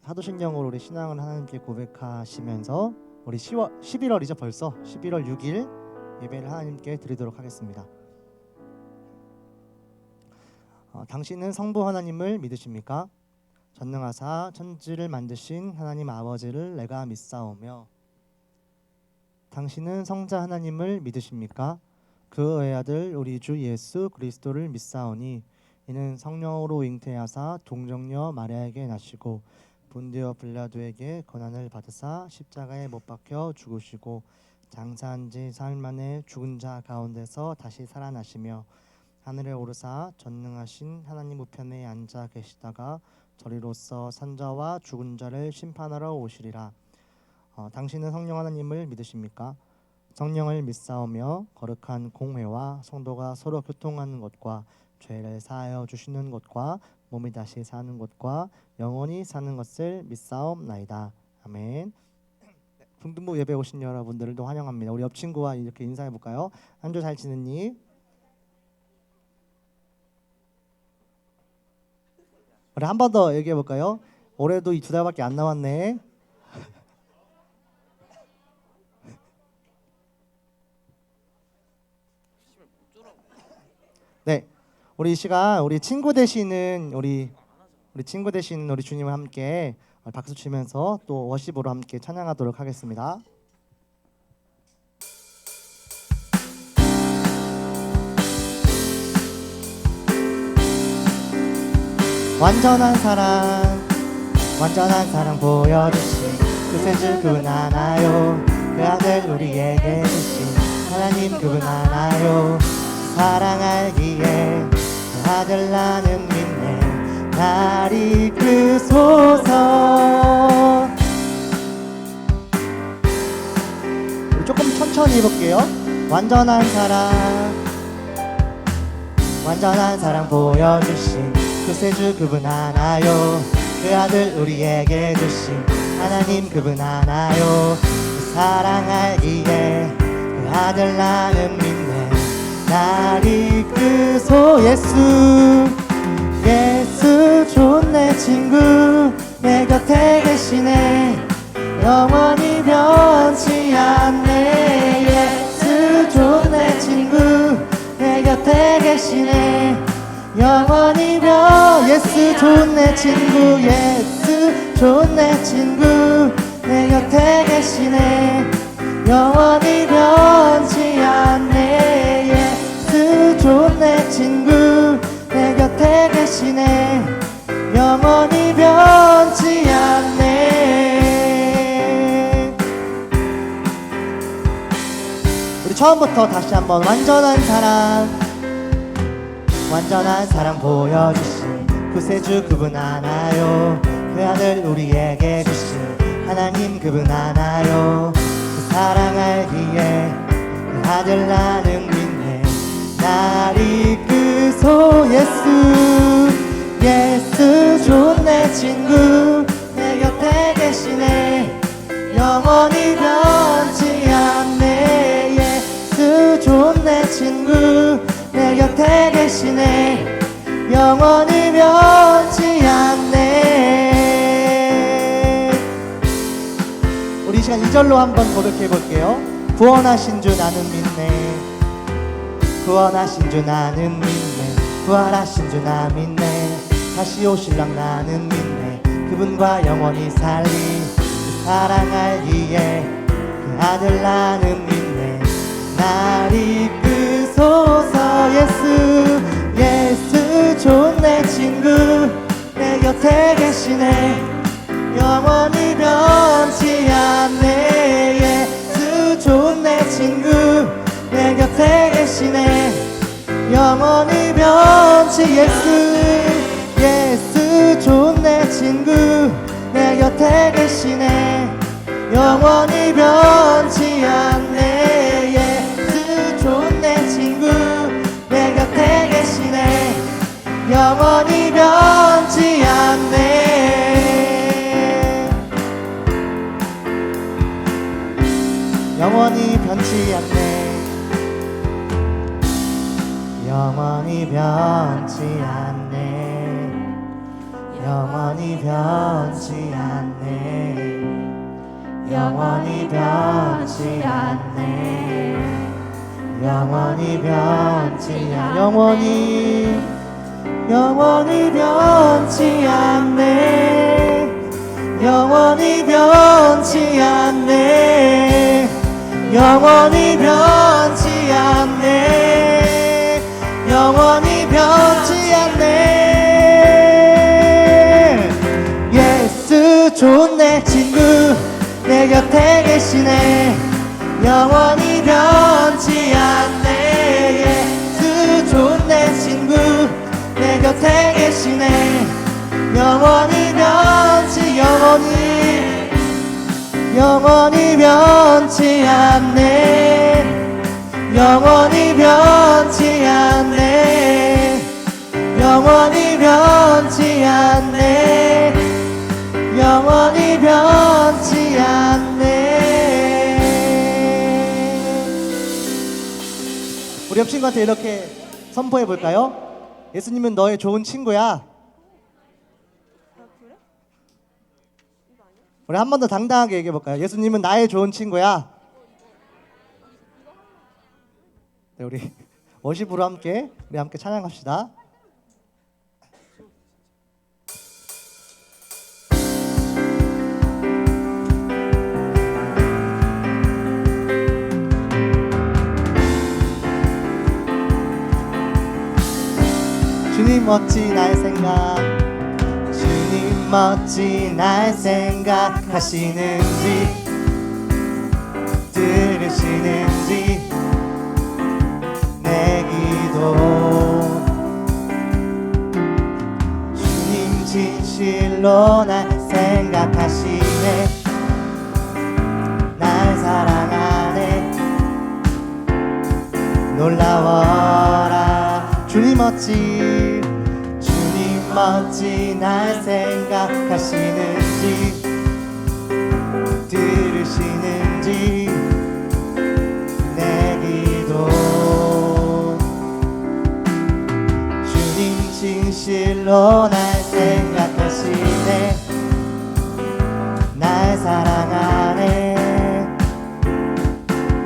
사도신경으로 우리 신앙을 하나님께 고백하시면서 우리 11월이죠. 벌써 11월 6일 예배를 하나님께 드리도록 하겠습니다. 당신은 성부 하나님을 믿으십니까? 전능하사 천지를 만드신 하나님 아버지를 내가 믿사오며. 당신은 성자 하나님을 믿으십니까? 그 외아들 우리 주 예수 그리스도를 믿사오니 이는 성령으로 잉태하사 동정녀 마리아에게 나시고 본디오 빌라도에게 고난을 받으사 십자가에 못 박혀 죽으시고 장사한 지 사흘 만에 죽은 자 가운데서 다시 살아나시며 하늘에 오르사 전능하신 하나님 우편에 앉아 계시다가 저리로서 산자와 죽은 자를 심판하러 오시리라. 당신은 성령 하나님을 믿으십니까? 성령을 믿사오며 거룩한 공회와 성도가 서로 교통하는 것과 죄를 사하여 주시는 것과 몸이 다시 사는 것과 영원히 사는 것을 믿사옵나이다. 아멘. 중등부 예배 오신 여러분들도 환영합니다. 우리 옆 친구와 이렇게 인사해 볼까요? 한 주 잘 지냈니? 우리 한 번 더 얘기해 볼까요? 올해도 이 2달밖에 안 남았네. 네, 우리 이 시간 우리 친구 되시는 우리 친구 되시는 우리 주님과 함께 박수 치면서 또 워십으로 함께 찬양하도록 하겠습니다. 완전한 사랑 보여주신 구세주 그분 하나요. 그 아들 우리에게 주신 하나님 그분 하나요. 사랑 알기에 그 아들 나는 믿네 날 이끄소서. 우리 조금 천천히 해볼게요. 완전한 사랑 보여주신 구세주 그분 하나요. 그 아들 우리에게 주신 하나님 그분 하나요. 그 사랑 알기에 그 아들 나는 믿네 날 이끄소. 예수 좋네 친구 내 곁에 계시네 영원히 변치 않네. 예수 좋네 친구 내 곁에 계시네 영원히 예수 좋네 친구 예수 좋네 친구 내 곁에 계시네 영원히 변치 않네. 예수 좋네 친구 내 곁에 계시네 영원히 변치 않네. 우리 처음부터 다시 한번 완전한 사랑 보여주신 구세주 그분 하나요. 그 아들 우리에게 주신 하나님 그분 하나요. 그 사랑 알기에 그 아들 나는 믿네 날 이끄소. 예수 좋네 친구 내 곁에 계시네 영원히 변치 않네. 예수 좋네 친구 내 곁에 계시네 영원히 변치 않네. 우리 이 시간 2절로 한번 고백해 볼게요. 구원하신 주 나는 믿네 구원하신 주 나는 믿네 부활하신 주 나 믿네 다시 오실랑 나는 믿네 그분과 영원히 살리 그 사랑 알기에 그 아들 나는 믿네 날 이끄소서. 예수 좋네 친구 내 곁에 계시네 영원히 변치 않네. 예수 좋네 친구 내 곁에 계시네 영원히 변치. 예수 좋네 친구 내 곁에 계시네 영원히 변치 않네. 예수 좋네 친구 내 곁에 계시네 영원히 변치 않네. 영원히 변치 않네. 영원히 변치 않네. 영원히 변치 않네. 영원히 변치 않네. 영원히 변치 않네. 영원히 변치 않네. 영원히 변치 않네. 영원히 변치 않네. 영원히 변치 않네. 예수 좋은 내 친구 내 곁에 계시네. 영원히 변치 않네. 예수 좋은 내 친구 내 곁에 계시네. 영원히 변치 영원히 변치 않네. 영원히 변치 않네. 영원히 변치 않네. 영원히 변치 않네. 우리 옆 친구한테 이렇게 선포해 볼까요? 예수님은 너의 좋은 친구야. 우리 한 번 더 당당하게 얘기해 볼까요? 예수님은 나의 좋은 친구야. 네, 우리 워십으로 함께 찬양합시다. 주님 멋지 나의 생각, 주님 멋지 나의 생각하시는지 들으시는지 내 기도. 주님 진실로 날 생각하시네. 날 사랑하네. 놀라워라. 주님 멋지, 주님 멋지 날 생각하시는지 들으시는지 내 기도. 주님 진실로 날 생각하시네. 날 사랑하네.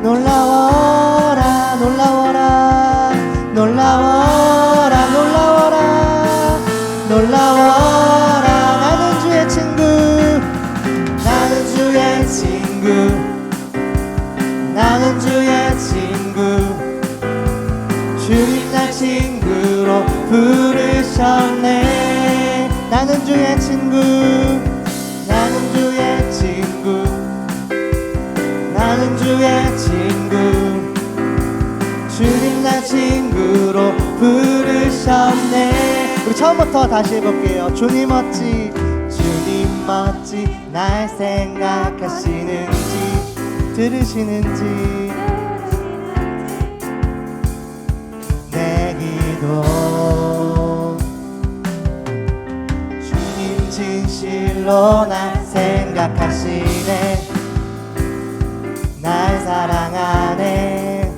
놀라워라 놀라워라 놀라워라 놀라워라 놀라워라. 나는 주의 친구, 나는 주의 친구, 나는 주의 친구. 주님 날 친구로 부르셨네. 나는 주의 친구, 나는 주의 친구, 나는 주의 친구. 주님 날 친구로 부르셨네. 우리 처음부터 다시 해볼게요. 주님 멋지, 주님 멋지 날 생각하시는지 들으시는지 내 기도. 주님 진실로 날 생각하시네. 날 사랑하네.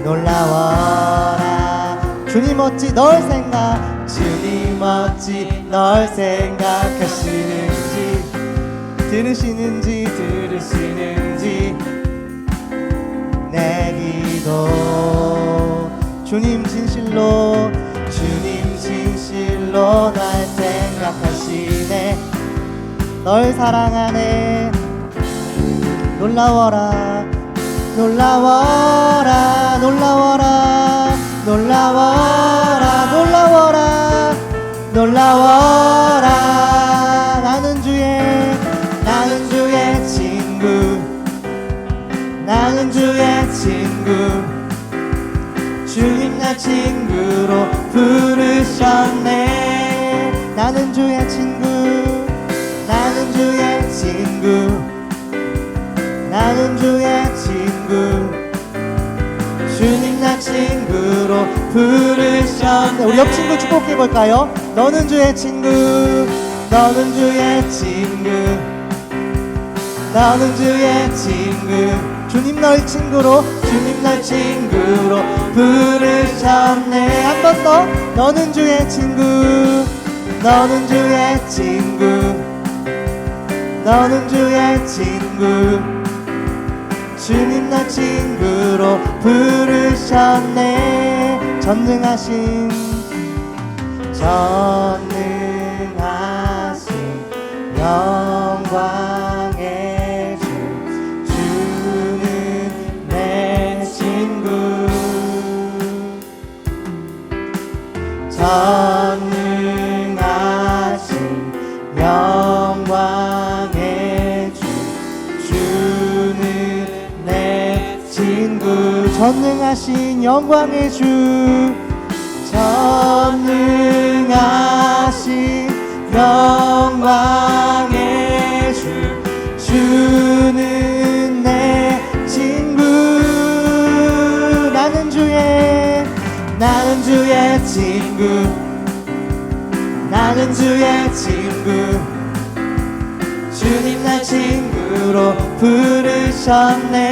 놀라워라. 주님 어찌 널 생각, 주님 어찌 널 생각하시는지 들으시는지 내 기도. 주님 진실로, 주님 진실로 날 생각하시네. 널 사랑하네. 놀라워라 놀라워라 놀라워라 놀라워라 놀라워라 놀라워라. 나는 주의 친구, 나는 주의 친구. 주님 날 친구로 부르셨네. 나는 주의 친구, 나는 주의 친구, 나는 주의 친구. 주님 날 친구로 부르셨네. 우리 옆 친구 축복해 볼까요? 너는 주의 친구, 너는 주의 친구, 너는 주의 친구. 주님 널 친구로, 주님 날 친구로 부르셨네. 한 번 더. 너는 주의 친구, 너는 주의 친구, 너는 주의 친구. 주님 날 친구로 부르셨네. 전능하신 영광의 주, 주는 내 친구. 전능하신 영광의 주, 주는 내 친구. 전능하신 영광의 주, 전능하신 영광의 주, 주는 내 친구. 나는 주의 친구, 나는 주의 친구. 주님 날 친구로 부르셨네.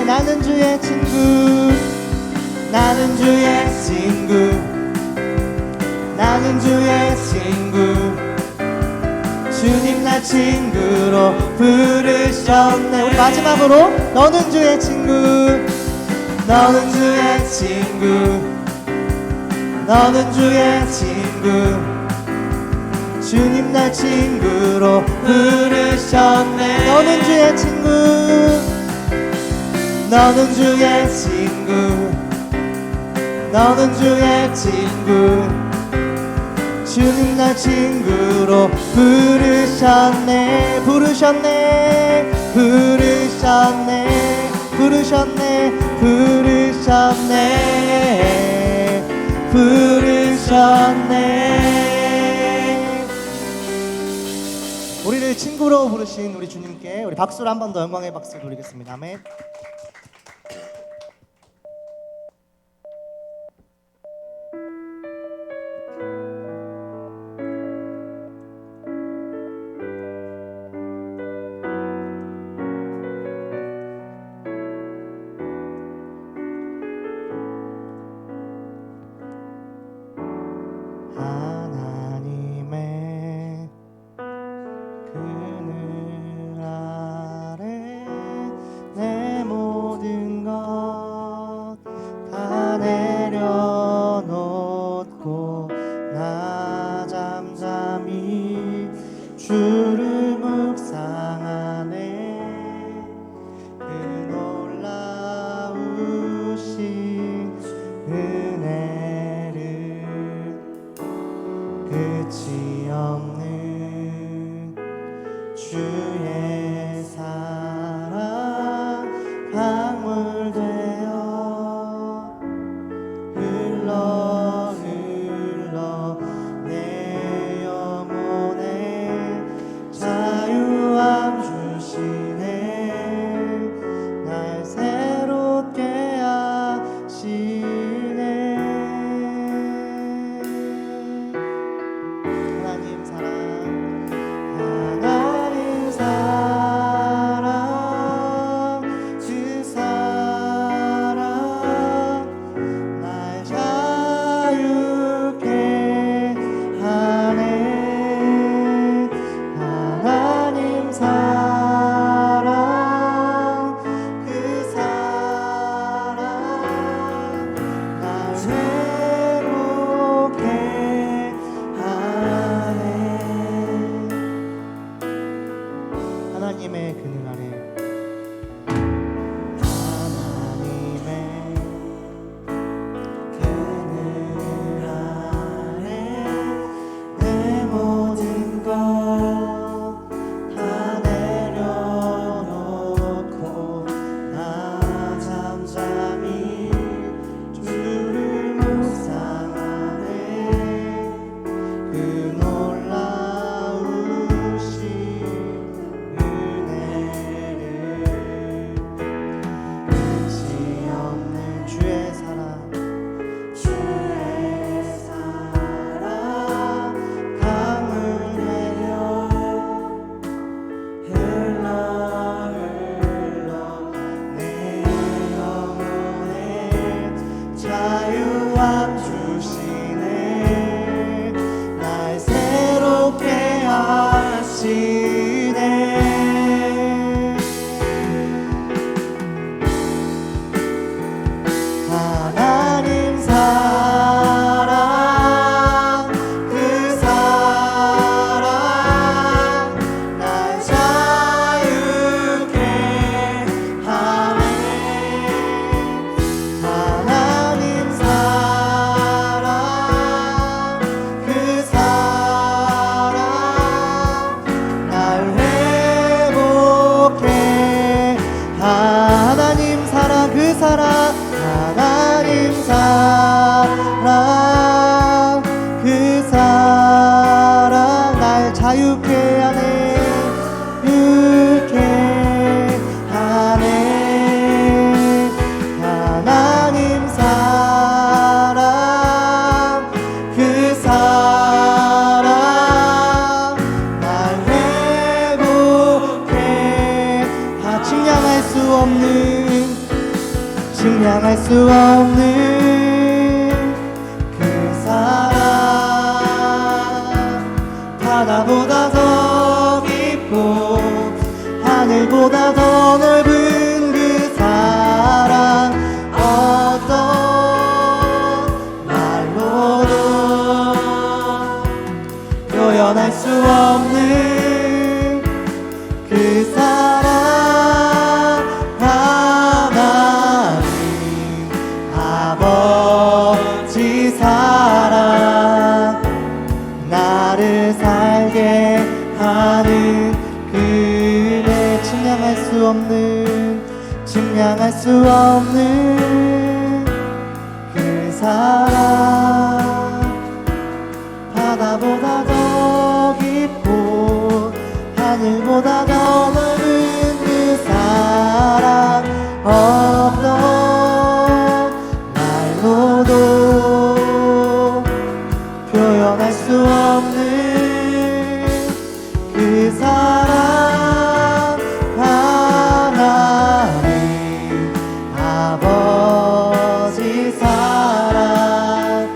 나는 주의 친구, 나는 주의 친구, 나는 주의 친구. 주님 날 친구로 부르셨네. 우리 마지막으로 너는 주의 친구, 너는 주의 친구, 너는 주의 친구. 주님 날 친구로 부르셨네. 너는 주의 친구, 너는 주의 친구, 너는 주의 친구. 주님 날 친구로 부르셨네. 부르셨네, 부르셨네, 부르셨네, 부르셨네, 부르셨네. 우리를 친구로 부르신 우리 주님께 우리 박수로 한 번 더 영광의 박수 드리겠습니다. 아멘. 하나님의 그늘 아래 내 모든 것 다 내려놓고 나 잠잠히 주를 묵상하네. 그 놀라우신 은혜를 끝이 없는 주의 사랑 강물되어 흘러 흘러 내 영혼에 하나님 사랑 그 사랑 날 자유케 하네. 하나님 사랑 그 사랑 날 회복해. 하나님 사랑 그 사랑 하나님 사랑 그 사랑 날 자유케 하네. 유케 하네. 하나님 사랑 그 사랑 날 회복해. 증량할 수 없는 증량할 수 없는 그 사랑 바다보다 더 깊고 하늘보다 더 넓은 그 사랑 어떤 말로도 표현할 수 없는 그 사랑 아버지 사랑 나를 살게 하는 그네 측량할 수 없는 측량할 수 없는 그 사랑 바다보다 더 깊고 하늘보다 더 넓은 그 사랑 어떤 표현할 수 없는 그 사랑 하나님 아버지 사랑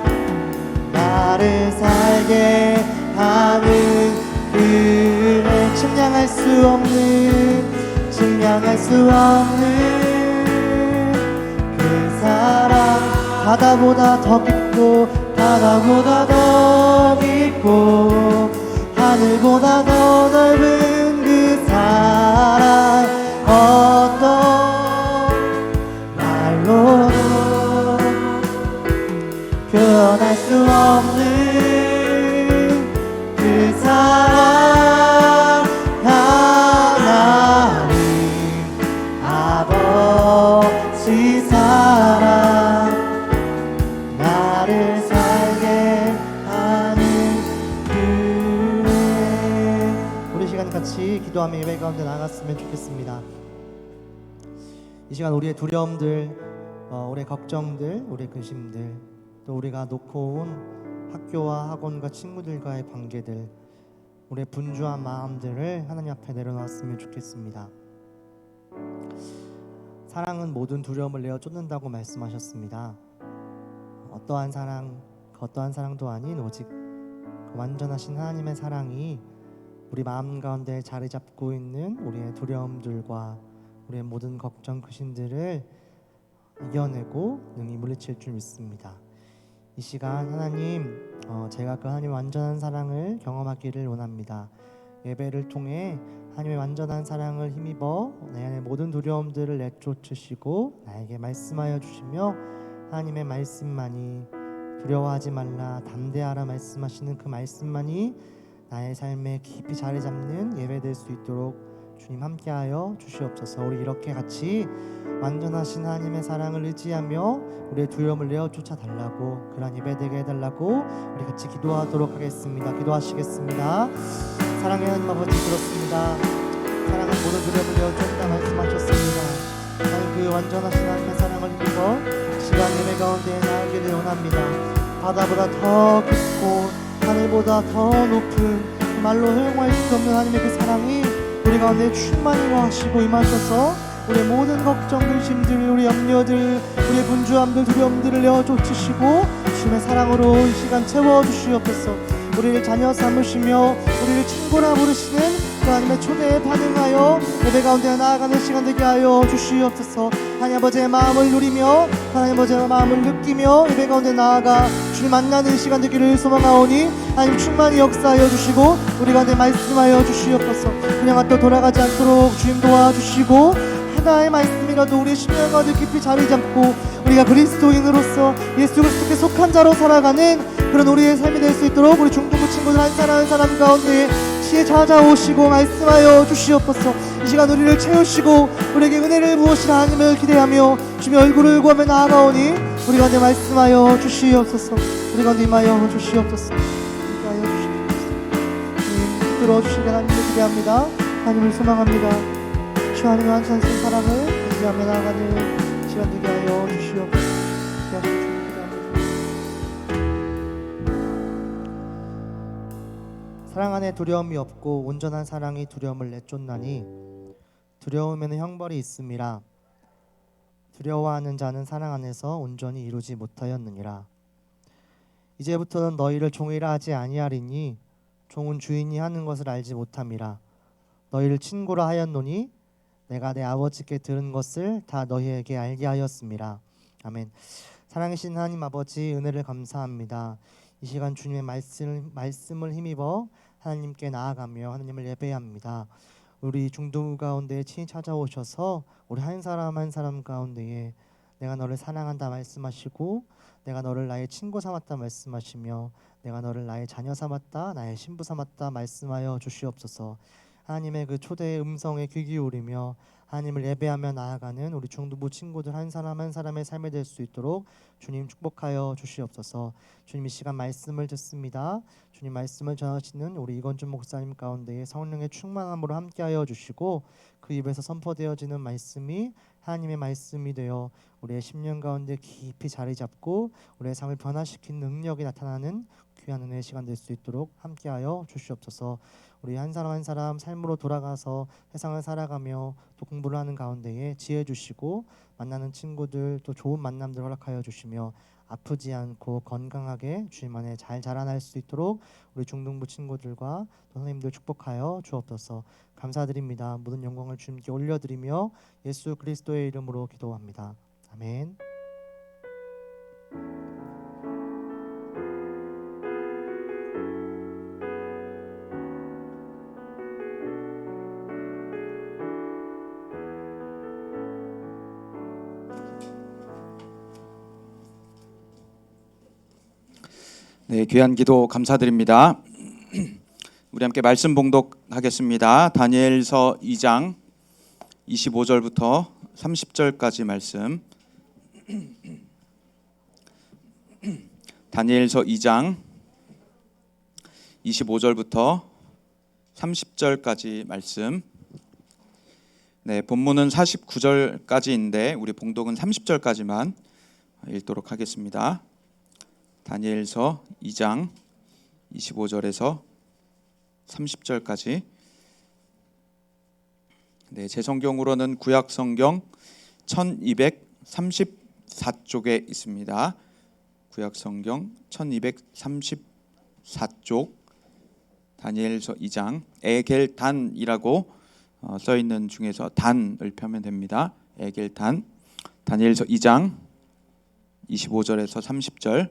나를 살게 하는 그네 측량할 수 없는 측량할 수 없는 그 사랑 바다보다 더 깊고 바다보다 더 깊고 하늘보다 더 넓은 그 사랑 어떤 말로도 표현할 수 없는 그 사랑 하나님 아버지 사랑 나를 살게 하는 그네. 우리 시간 같이 기도하며 예배 가운데 나갔으면 좋겠습니다. 이 시간 우리의 두려움들, 우리의 걱정들, 우리의 근심들, 또 우리가 놓고 온 학교와 학원과 친구들과의 관계들, 우리의 분주한 마음들을 하나님 앞에 내려놓았으면 좋겠습니다. 사랑은 모든 두려움을 내어 쫓는다고 말씀하셨습니다. 어떠한 사랑도 아닌 오직 그 완전하신 하나님의 사랑이 우리 마음 가운데 자리 잡고 있는 우리의 두려움들과 우리의 모든 걱정, 근심들을 이겨내고 능히 물리칠 줄 믿습니다. 이 시간 하나님, 제가 그 하나님의 완전한 사랑을 경험하기를 원합니다. 예배를 통해 하나님의 완전한 사랑을 힘입어 내 안의 모든 두려움들을 내쫓으시고 나에게 말씀하여 주시며 하나님의 말씀만이, 두려워하지 말라 담대하라 말씀하시는 그 말씀만이 나의 삶에 깊이 자리 잡는 예배 될 수 있도록 주님 함께하여 주시옵소서. 우리 이렇게 같이 완전하신 하나님의 사랑을 의지하며 우리의 두려움을 내어 쫓아달라고, 그런 예배 되게 해달라고 우리 같이 기도하도록 하겠습니다. 기도하시겠습니다. 사랑의 하나님 아버지, 그렇습니다. 사랑은 모든 두려움을 내어 쫓는다 말씀하셨습니다. 하나님, 그 완전하신 하나님의 사랑을 힘입어 시간 예배 가운데 나아가기를 원합니다. 바다보다 더 깊고 하늘보다 더 높은 말로 형용할 수 없는 하나님의 그 사랑이 우리 가운데 충만히 하시고 임하셔서 우리의 모든 걱정, 근심들, 우리 염려들, 우리의 분주함들, 두려움들을 내어 쫓으시고 주님의 사랑으로 이 시간 채워주시옵소서. 우리를 자녀 삼으시며 우리를 친구라 부르시는 그 하나님의 초대에 반응하여 예배 가운데 나아가는 시간 되게 하여 주시옵소서. 하나님 아버지의 마음을 누리며 하나님 아버지의 마음을 느끼며 예배 가운데 나아가 주님 만나는 시간 되기를 소망하오니 하나님 충만히 역사하여 주시고 우리 가운데 말씀하여 주시옵소서. 그냥 또 돌아가지 않도록 주님 도와주시고 하나의 말씀이라도 우리의 심령 가운데 깊이 자리 잡고 우리가 그리스도인으로서 예수 그리스도께 속한 자로 살아가는 그런 우리의 삶이 될 수 있도록 우리 중동부 친구들 한 사람 한 사람 가운데 시에 찾아오시고 말씀하여 주시옵소서. 이 시간 우리를 채우시고 우리에게 은혜를 부으시라 하나님을 기대하며 주님의 얼굴을 구하며 나아가오니 우리 가운데 말씀하여 주시옵소서. 우리 가운데 임하여 주시옵소서. 임하여 주시옵소서. 들어주시길 하나님을 기대합니다. 하나님을 소망합니다. 주 하나님의 완전하신 사랑을 기대하며 나아가는 시간 되게 하여 주시옵소서. 사랑 안에 두려움이 없고 온전한 사랑이 두려움을 내쫓나니 두려움에는 형벌이 있음이라. 두려워하는 자는 사랑 안에서 온전히 이루지 못하였느니라. 이제부터는 너희를 종이라 하지 아니하리니 종은 주인이 하는 것을 알지 못함이라. 너희를 친구라 하였노니 내가 내 아버지께 들은 것을 다 너희에게 알게 하였음이라. 아멘. 사랑하신 하나님 아버지, 은혜를 감사합니다. 이 시간 주님의 말씀을 힘입어 하나님께 나아가며 하나님을 예배합니다. 우리 중동 가운데 친히 찾아오셔서 우리 한 사람 한 사람 가운데에 내가 너를 사랑한다 말씀하시고 내가 너를 나의 친구 삼았다 말씀하시며 내가 너를 나의 자녀 삼았다 나의 신부 삼았다 말씀하여 주시옵소서. 하나님의 그 초대의 음성에 귀 기울이며 하나님을 예배하며 나아가는 우리 중동부 친구들 한 사람 한 사람의 삶이 될 수 있도록 주님 축복하여 주시옵소서. 주님 이 시간 말씀을 듣습니다. 주님 말씀을 전하시는 우리 이건준 목사님 가운데에 성령의 충만함으로 함께하여 주시고 그 입에서 선포되어지는 말씀이 하나님의 말씀이 되어 우리의 심령 가운데 깊이 자리 잡고 우리의 삶을 변화시키는 능력이 나타나는 귀한 은혜의 시간 될 수 있도록 함께하여 주시옵소서. 우리 한 사람 한 사람 삶으로 돌아가서 세상을 살아가며 또 공부를 하는 가운데에 지혜 주시고 만나는 친구들 또 좋은 만남들 허락하여 주시며 아프지 않고 건강하게 주님 안에 잘 자라날 수 있도록 우리 중동부 친구들과 또 선생님들 축복하여 주옵소서. 감사드립니다. 모든 영광을 주님께 올려드리며 예수 그리스도의 이름으로 기도합니다. 아멘. 네, 귀한 기도 감사드립니다. 우리 함께 말씀 봉독하겠습니다. 다니엘서 2장 25절부터 30절까지 말씀. 다니엘서 2장 25절부터 30절까지 말씀. 네, 본문은 49절까지인데 우리 봉독은 30절까지만 읽도록 하겠습니다. 다니엘서 2장 25절에서 30절까지. 네, 제 성경으로는 구약 성경 1234쪽에 있습니다. 구약 성경 1234쪽 다니엘서 2장 에겔단이라고 써 있는 중에서 단을 펴면 됩니다. 에겔단. 다니엘서 2장 25절에서 30절.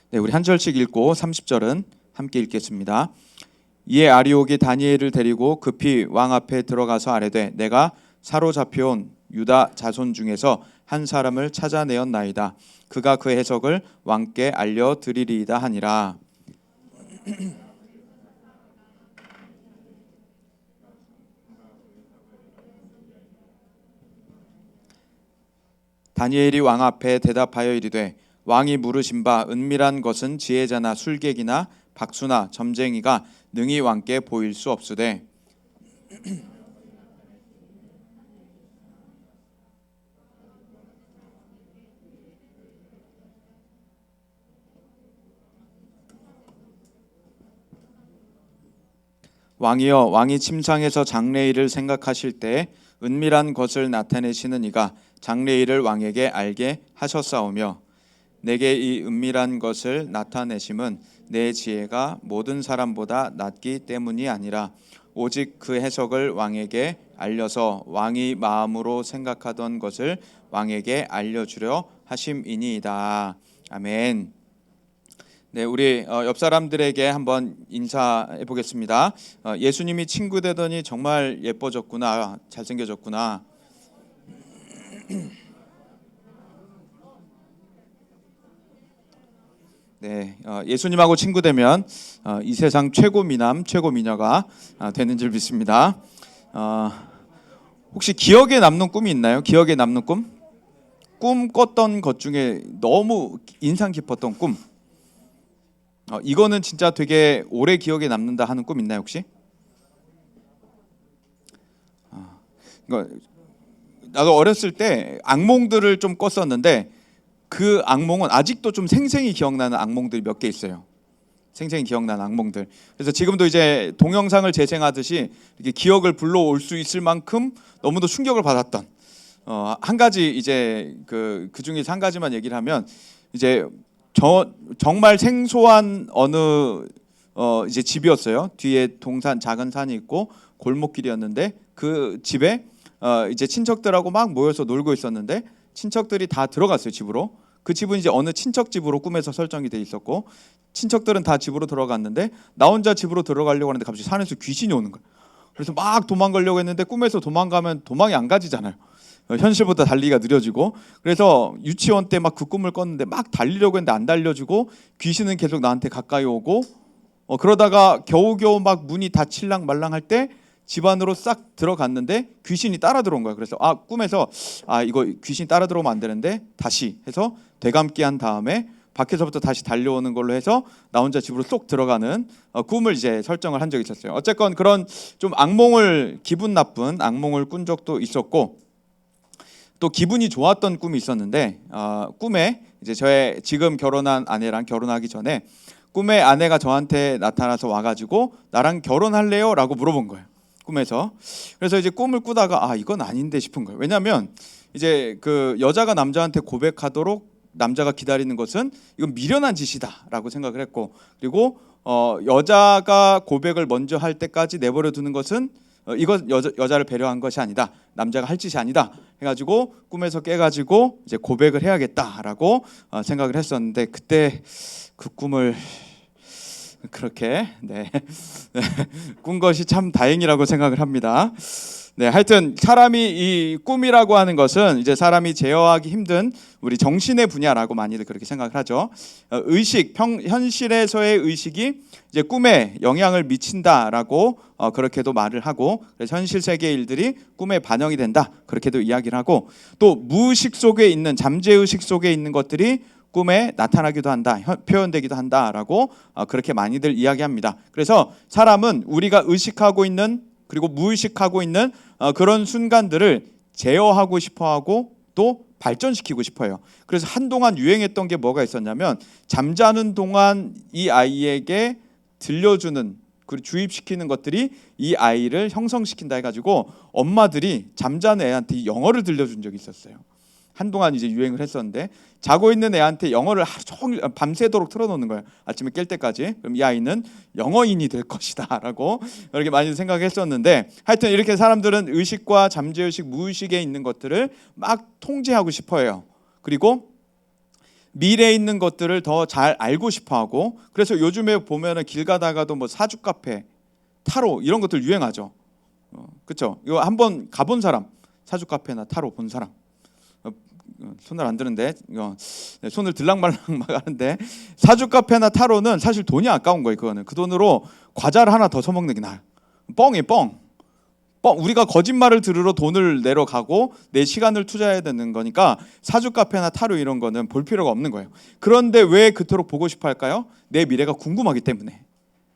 네, 우리 한 절씩 읽고 30절은 함께 읽겠습니다. 이에 아리옥이 다니엘을 데리고 급히 왕 앞에 들어가서 아뢰되 내가 사로잡혀온 유다 자손 중에서 한 사람을 찾아내었나이다. 그가 그 해석을 왕께 알려드리리이다 하니라. 다니엘이 왕 앞에 대답하여 이르되 왕이 물으신 바 은밀한 것은 지혜자나 술객이나 박수나 점쟁이가 능히 왕께 보일 수 없으되 왕이여 왕이 침상에서 장래일을 생각하실 때 은밀한 것을 나타내시는 이가 장래일을 왕에게 알게 하셨사오며 내게 이 은밀한 것을 나타내심은 내 지혜가 모든 사람보다 낫기 때문이 아니라 오직 그 해석을 왕에게 알려서 왕이 마음으로 생각하던 것을 왕에게 알려주려 하심이니이다. 아멘. 네, 우리 옆 사람들에게 한번 인사해 보겠습니다. 예수님이 친구 되더니 정말 예뻐졌구나, 잘생겨졌구나. 네, 예수님하고 친구 되면 이 세상 최고 미남, 최고 미녀가 되는 줄 믿습니다. 혹시 기억에 남는 꿈이 있나요? 기억에 남는 꿈? 꿈 꿨던 것 중에 너무 인상 깊었던 꿈. 이거는 진짜 되게 오래 기억에 남는다 하는 꿈 있나요 혹시? 이거 나도 어렸을 때 악몽들을 좀 꿨었는데 그 악몽은 아직도 좀 생생히 기억나는 악몽들이 몇 개 있어요. 생생히 기억나는 악몽들. 그래서 지금도 이제 동영상을 재생하듯이 이렇게 기억을 불러올 수 있을 만큼 너무도 충격을 받았던 한 가지 이제 그 중에서 한 가지만 얘기를 하면 이제 정말 생소한 어느 이제 집이었어요. 뒤에 동산 작은 산이 있고 골목길이었는데 그 집에 이제 친척들하고 막 모여서 놀고 있었는데 친척들이 다 들어갔어요 집으로. 그 집은 이제 어느 친척 집으로 꿈에서 설정이 돼 있었고 친척들은 다 집으로 들어갔는데 나 혼자 집으로 들어가려고 하는데 갑자기 산에서 귀신이 오는 거예요. 그래서 막 도망가려고 했는데 꿈에서 도망가면 도망이 안 가지잖아요. 현실보다 달리기가 느려지고 그래서 유치원 때 막 그 꿈을 꿨는데 막 달리려고 했는데 안 달려지고 귀신은 계속 나한테 가까이 오고 그러다가 겨우겨우 막 문이 닫힐랑 말랑 할 때 집 안으로 싹 들어갔는데 귀신이 따라 들어온 거야. 그래서 꿈에서 이거 귀신이 따라 들어오면 안 되는데 다시 해서 되감기 한 다음에 밖에서부터 다시 달려오는 걸로 해서 나 혼자 집으로 쏙 들어가는 꿈을 이제 설정을 한 적이 있었어요. 어쨌건 그런 좀 기분 나쁜 악몽을 꾼 적도 있었고 또 기분이 좋았던 꿈이 있었는데 꿈에 이제 저의 지금 결혼한 아내랑 결혼하기 전에 꿈에 아내가 저한테 나타나서 와가지고 나랑 결혼할래요? 라고 물어본 거예요. 꿈에서. 그래서 이제 꿈을 꾸다가 이건 아닌데 싶은 거예요. 왜냐하면 이제 그 여자가 남자한테 고백하도록 남자가 기다리는 것은 이건 미련한 짓이다라고 생각을 했고 그리고 여자가 고백을 먼저 할 때까지 내버려 두는 것은 이건 여자를 배려한 것이 아니다. 남자가 할 짓이 아니다. 해가지고 꿈에서 깨가지고 이제 고백을 해야겠다라고 생각을 했었는데 그때 그 꿈을 그렇게 꾼 것이 참 다행이라고 생각을 합니다. 네, 하여튼 사람이 이 꿈이라고 하는 것은 이제 사람이 제어하기 힘든 우리 정신의 분야라고 많이들 그렇게 생각을 하죠. 현실에서의 의식이 이제 꿈에 영향을 미친다라고 그렇게도 말을 하고 그래서 현실 세계의 일들이 꿈에 반영이 된다 그렇게도 이야기를 하고 또 무의식 속에 있는 잠재의식 속에 있는 것들이 꿈에 나타나기도 한다, 표현되기도 한다라고 그렇게 많이들 이야기합니다. 그래서 사람은 우리가 의식하고 있는 그리고 무의식하고 있는 그런 순간들을 제어하고 싶어하고 또 발전시키고 싶어요. 그래서 한동안 유행했던 게 뭐가 있었냐면 잠자는 동안 이 아이에게 들려주는 그리고 주입시키는 것들이 이 아이를 형성시킨다 해가지고 엄마들이 잠자는 애한테 영어를 들려준 적이 있었어요. 한동안 이제 유행을 했었는데 자고 있는 애한테 영어를 하루 종일 밤새도록 틀어놓는 거예요. 아침에 깰 때까지. 그럼 이 아이는 영어인이 될 것이다라고 이렇게 많이 생각했었는데 하여튼 이렇게 사람들은 의식과 잠재의식, 무의식에 있는 것들을 막 통제하고 싶어해요. 그리고 미래에 있는 것들을 더 잘 알고 싶어하고 그래서 요즘에 보면은 길 가다가도 뭐 사주 카페, 타로 이런 것들 유행하죠. 그렇죠? 이거 한번 가본 사람, 사주 카페나 타로 본 사람. 손을 안 드는데 손을 들락말락 막 하는데 사주 카페나 타로는 사실 돈이 아까운 거예요. 그거는 그 돈으로 과자를 하나 더 처먹는 게 나아요. 뻥이에요. 뻥. 우리가 거짓말을 들으러 돈을 내러 가고 내 시간을 투자해야 되는 거니까 사주 카페나 타로 이런 거는 볼 필요가 없는 거예요. 그런데 왜 그토록 보고 싶어 할까요? 내 미래가 궁금하기 때문에.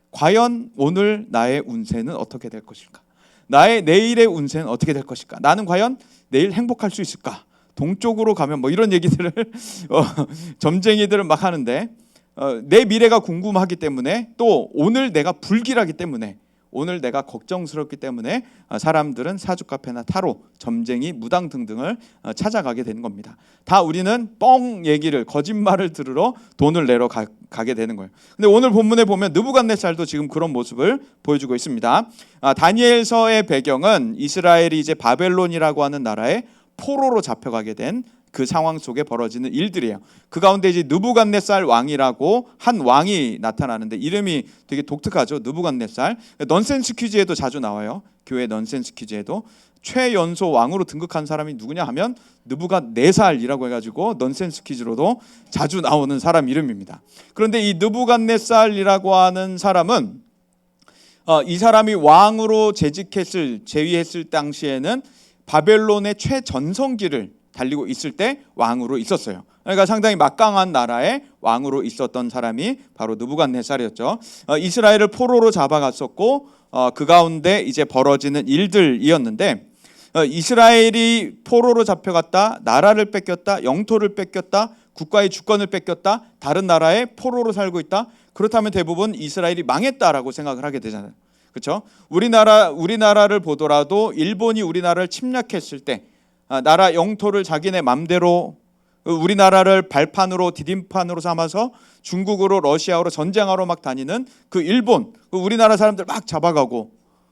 과연 오늘 나의 운세는 어떻게 될 것일까? 나의 내일의 운세는 어떻게 될 것일까? 나는 과연 내일 행복할 수 있을까? 동쪽으로 가면 뭐 이런 얘기들을 점쟁이들은 막 하는데 내 미래가 궁금하기 때문에 또 오늘 내가 불길하기 때문에 오늘 내가 걱정스럽기 때문에 사람들은 사주카페나 타로, 점쟁이, 무당 등등을 찾아가게 되는 겁니다. 다 우리는 뻥 얘기를, 거짓말을 들으러 돈을 내러 가게 되는 거예요. 근데 오늘 본문에 보면 느부갓네살도 지금 그런 모습을 보여주고 있습니다. 다니엘서의 배경은 이스라엘이 이제 바벨론이라고 하는 나라에 포로로 잡혀가게 된 그 상황 속에 벌어지는 일들이에요. 그 가운데 이제 느부갓네살 왕이라고 한 왕이 나타나는데 이름이 되게 독특하죠. 느부갓네살. 넌센스 퀴즈에도 자주 나와요. 교회 넌센스 퀴즈에도 최연소 왕으로 등극한 사람이 누구냐 하면 느부갓네살이라고 해가지고 넌센스 퀴즈로도 자주 나오는 사람 이름입니다. 그런데 이 느부갓네살이라고 하는 사람은 이 사람이 왕으로 재위했을 당시에는 바벨론의 최전성기를 달리고 있을 때 왕으로 있었어요. 그러니까 상당히 막강한 나라의 왕으로 있었던 사람이 바로 느부갓네살이었죠. 이스라엘을 포로로 잡아갔었고 그 가운데 이제 벌어지는 일들이었는데 이스라엘이 포로로 잡혀갔다, 나라를 뺏겼다, 영토를 뺏겼다, 국가의 주권을 뺏겼다, 다른 나라에 포로로 살고 있다. 그렇다면 대부분 이스라엘이 망했다라고 생각을 하게 되잖아요. 그렇죠? 우리나라를 보더라도 일본이 우리나라를 침략했을 때 나라 영토를 자기네 맘대로 우리나라를 발판으로 디딤판으로 삼아서 중국으로 러시아로 전쟁하러 막 다니는 그 일본, 우리나라 사람들 막 잡아가고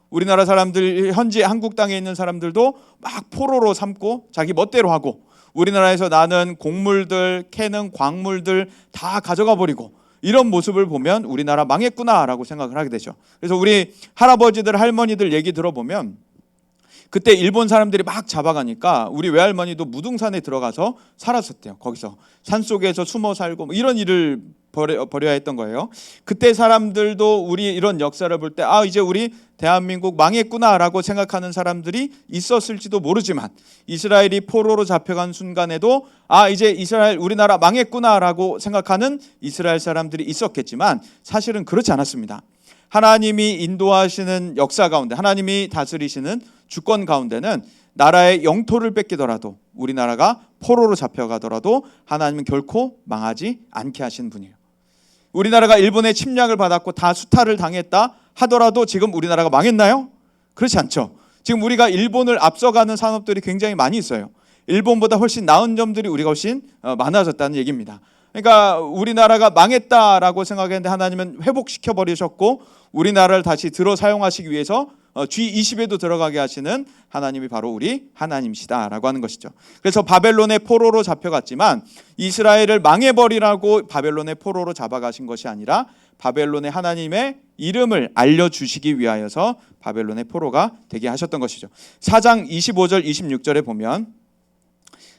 우리나라 사람들 현지 한국 땅에 있는 사람들도 막 포로로 삼고 자기 멋대로 하고 우리나라에서 나는 곡물들, 캐는 광물들 다 가져가 버리고 이런 모습을 보면 우리나라 망했구나라고 생각을 하게 되죠. 그래서 우리 할아버지들 할머니들 얘기 들어보면 그때 일본 사람들이 막 잡아가니까 우리 외할머니도 무등산에 들어가서 살았었대요. 거기서 산속에서 숨어 살고 뭐 이런 일을 벌여야 했던 거예요. 그때 사람들도 우리 이런 역사를 볼 때 이제 우리 대한민국 망했구나라고 생각하는 사람들이 있었을지도 모르지만 이스라엘이 포로로 잡혀간 순간에도 이제 이스라엘 우리나라 망했구나라고 생각하는 이스라엘 사람들이 있었겠지만 사실은 그렇지 않았습니다. 하나님이 인도하시는 역사 가운데 하나님이 다스리시는 주권 가운데는 나라의 영토를 뺏기더라도 우리나라가 포로로 잡혀가더라도 하나님은 결코 망하지 않게 하신 분이에요. 우리나라가 일본의 침략을 받았고 다 수탈을 당했다 하더라도 지금 우리나라가 망했나요? 그렇지 않죠. 지금 우리가 일본을 앞서가는 산업들이 굉장히 많이 있어요. 일본보다 훨씬 나은 점들이 우리가 훨씬 많아졌다는 얘기입니다. 그러니까 우리나라가 망했다라고 생각했는데 하나님은 회복시켜 버리셨고 우리나라를 다시 들어 사용하시기 위해서 G20에도 들어가게 하시는 하나님이 바로 우리 하나님이시다라고 하는 것이죠. 그래서 바벨론의 포로로 잡혀갔지만 이스라엘을 망해버리라고 바벨론의 포로로 잡아가신 것이 아니라 바벨론의 하나님의 이름을 알려주시기 위하여서 바벨론의 포로가 되게 하셨던 것이죠. 4장 25절 26절에 보면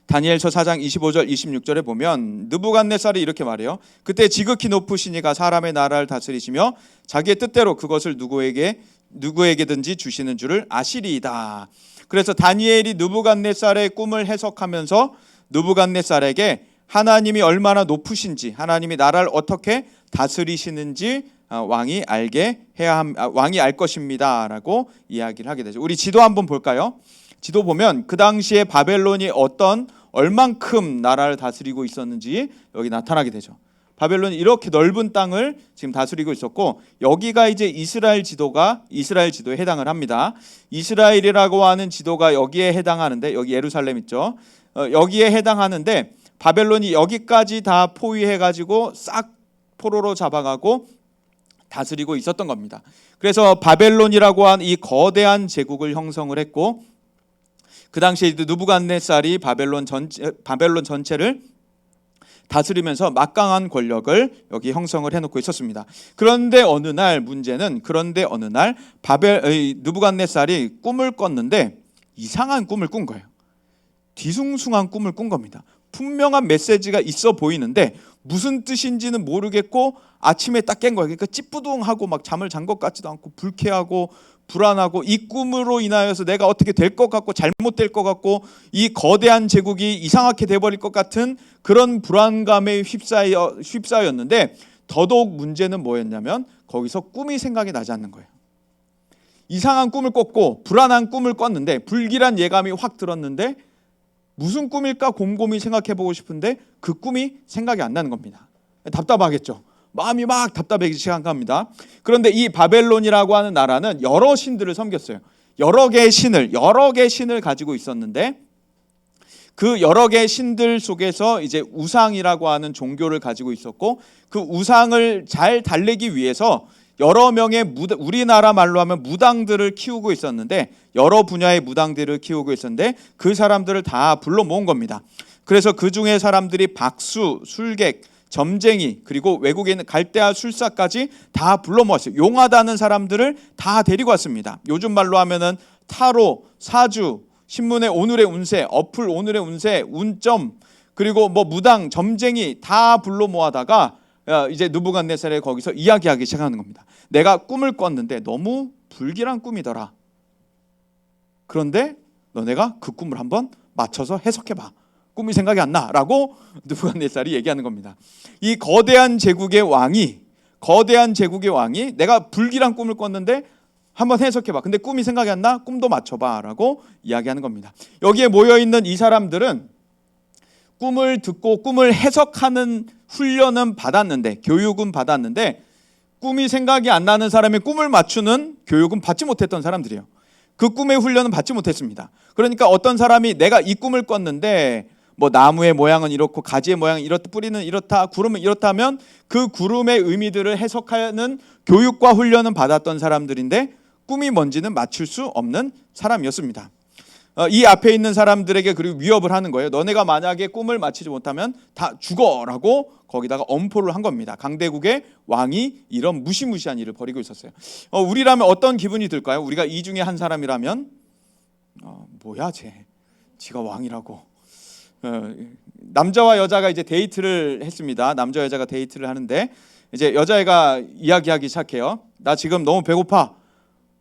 다니엘서 4장 25절 26절에 보면 느부갓네살이 이렇게 말해요. 그때 지극히 높으신 이가 사람의 나라를 다스리시며 자기의 뜻대로 그것을 누구에게든지 주시는 줄을 아시리이다. 그래서 다니엘이 느부갓네살의 꿈을 해석하면서 느부갓네살에게 하나님이 얼마나 높으신지 하나님이 나라를 어떻게 다스리시는지 왕이 알 것입니다라고 이야기를 하게 되죠. 우리 지도 한번 볼까요? 지도 보면 그 당시에 바벨론이 얼만큼 나라를 다스리고 있었는지 여기 나타나게 되죠. 바벨론이 이렇게 넓은 땅을 지금 다스리고 있었고 여기가 이제 이스라엘 지도에 해당을 합니다. 이스라엘이라고 하는 지도가 여기에 해당하는데 여기 예루살렘 있죠. 여기에 해당하는데 바벨론이 여기까지 다 포위해가지고 싹 포로로 잡아가고 다스리고 있었던 겁니다. 그래서 바벨론이라고 한 이 거대한 제국을 형성을 했고 그 당시에 느부갓네살이 바벨론 전체를 다스리면서 막강한 권력을 여기 형성을 해놓고 있었습니다. 그런데 어느 날 느부갓네살이 꿈을 꿨는데 이상한 꿈을 꾼 거예요. 뒤숭숭한 꿈을 꾼 겁니다. 분명한 메시지가 있어 보이는데 무슨 뜻인지는 모르겠고 아침에 딱 깬 거예요. 그러니까 찌뿌둥하고 막 잠을 잔 것 같지도 않고 불쾌하고 불안하고 이 꿈으로 인하여서 내가 어떻게 될 것 같고 잘못될 것 같고 이 거대한 제국이 이상하게 돼버릴 것 같은 그런 불안감에 휩싸였는데 더더욱 문제는 뭐였냐면 거기서 꿈이 생각이 나지 않는 거예요. 이상한 꿈을 꿨고 불안한 꿈을 꿨는데 불길한 예감이 확 들었는데 무슨 꿈일까 곰곰이 생각해보고 싶은데 그 꿈이 생각이 안 나는 겁니다. 답답하겠죠. 마음이 막 답답해지기 시작한 겁니다. 그런데 이 바벨론이라고 하는 나라는 여러 신들을 섬겼어요. 여러 개의 신을 가지고 있었는데 그 여러 개의 신들 속에서 이제 우상이라고 하는 종교를 가지고 있었고, 그 우상을 잘 달래기 위해서 여러 명의 우리나라 말로 하면 무당들을 키우고 있었는데, 여러 분야의 무당들을 키우고 있었는데 그 사람들을 다 불러 모은 겁니다. 그래서 그 중에 사람들이 박수, 술객, 점쟁이, 그리고 외국에 있는 갈대아 술사까지 다 불러 모았어요. 용하다는 사람들을 다 데리고 왔습니다. 요즘 말로 하면은 타로, 사주, 신문의 오늘의 운세, 어플 오늘의 운세, 운점, 그리고 뭐 무당, 점쟁이 다 불러 모아다가 이제 느부갓네살이 거기서 이야기하기 시작하는 겁니다. 내가 꿈을 꿨는데 너무 불길한 꿈이더라. 그런데 너네가 그 꿈을 한번 맞춰서 해석해봐. 꿈이 생각이 안 나라고 느부갓네살이 얘기하는 겁니다. 이 거대한 제국의 왕이 내가 불길한 꿈을 꿨는데 한번 해석해봐. 근데 꿈이 생각이 안 나? 꿈도 맞춰봐라고 이야기하는 겁니다. 여기에 모여있는 이 사람들은 꿈을 듣고 꿈을 해석하는 훈련은 받았는데, 교육은 받았는데, 꿈이 생각이 안 나는 사람이 꿈을 맞추는 교육은 받지 못했던 사람들이에요. 그 꿈의 훈련은 받지 못했습니다. 그러니까 어떤 사람이 내가 이 꿈을 꿨는데 뭐 나무의 모양은 이렇고 가지의 모양은 이렇다, 뿌리는 이렇다, 구름은 이렇다면 그 구름의 의미들을 해석하는 교육과 훈련은 받았던 사람들인데 꿈이 뭔지는 맞출 수 없는 사람이었습니다. 이 앞에 있는 사람들에게 그리고 위협을 하는 거예요. 너네가 만약에 꿈을 맞히지 못하면 다 죽어라고 거기다가 엄포를 한 겁니다. 강대국의 왕이 이런 무시무시한 일을 벌이고 있었어요. 우리라면 어떤 기분이 들까요? 우리가 이 중에 한 사람이라면 뭐야 지가 왕이라고. 남자와 여자가 이제 데이트를 했습니다. 남자 여자가 데이트를 하는데 이제 여자애가 이야기하기 시작해요. 나 지금 너무 배고파.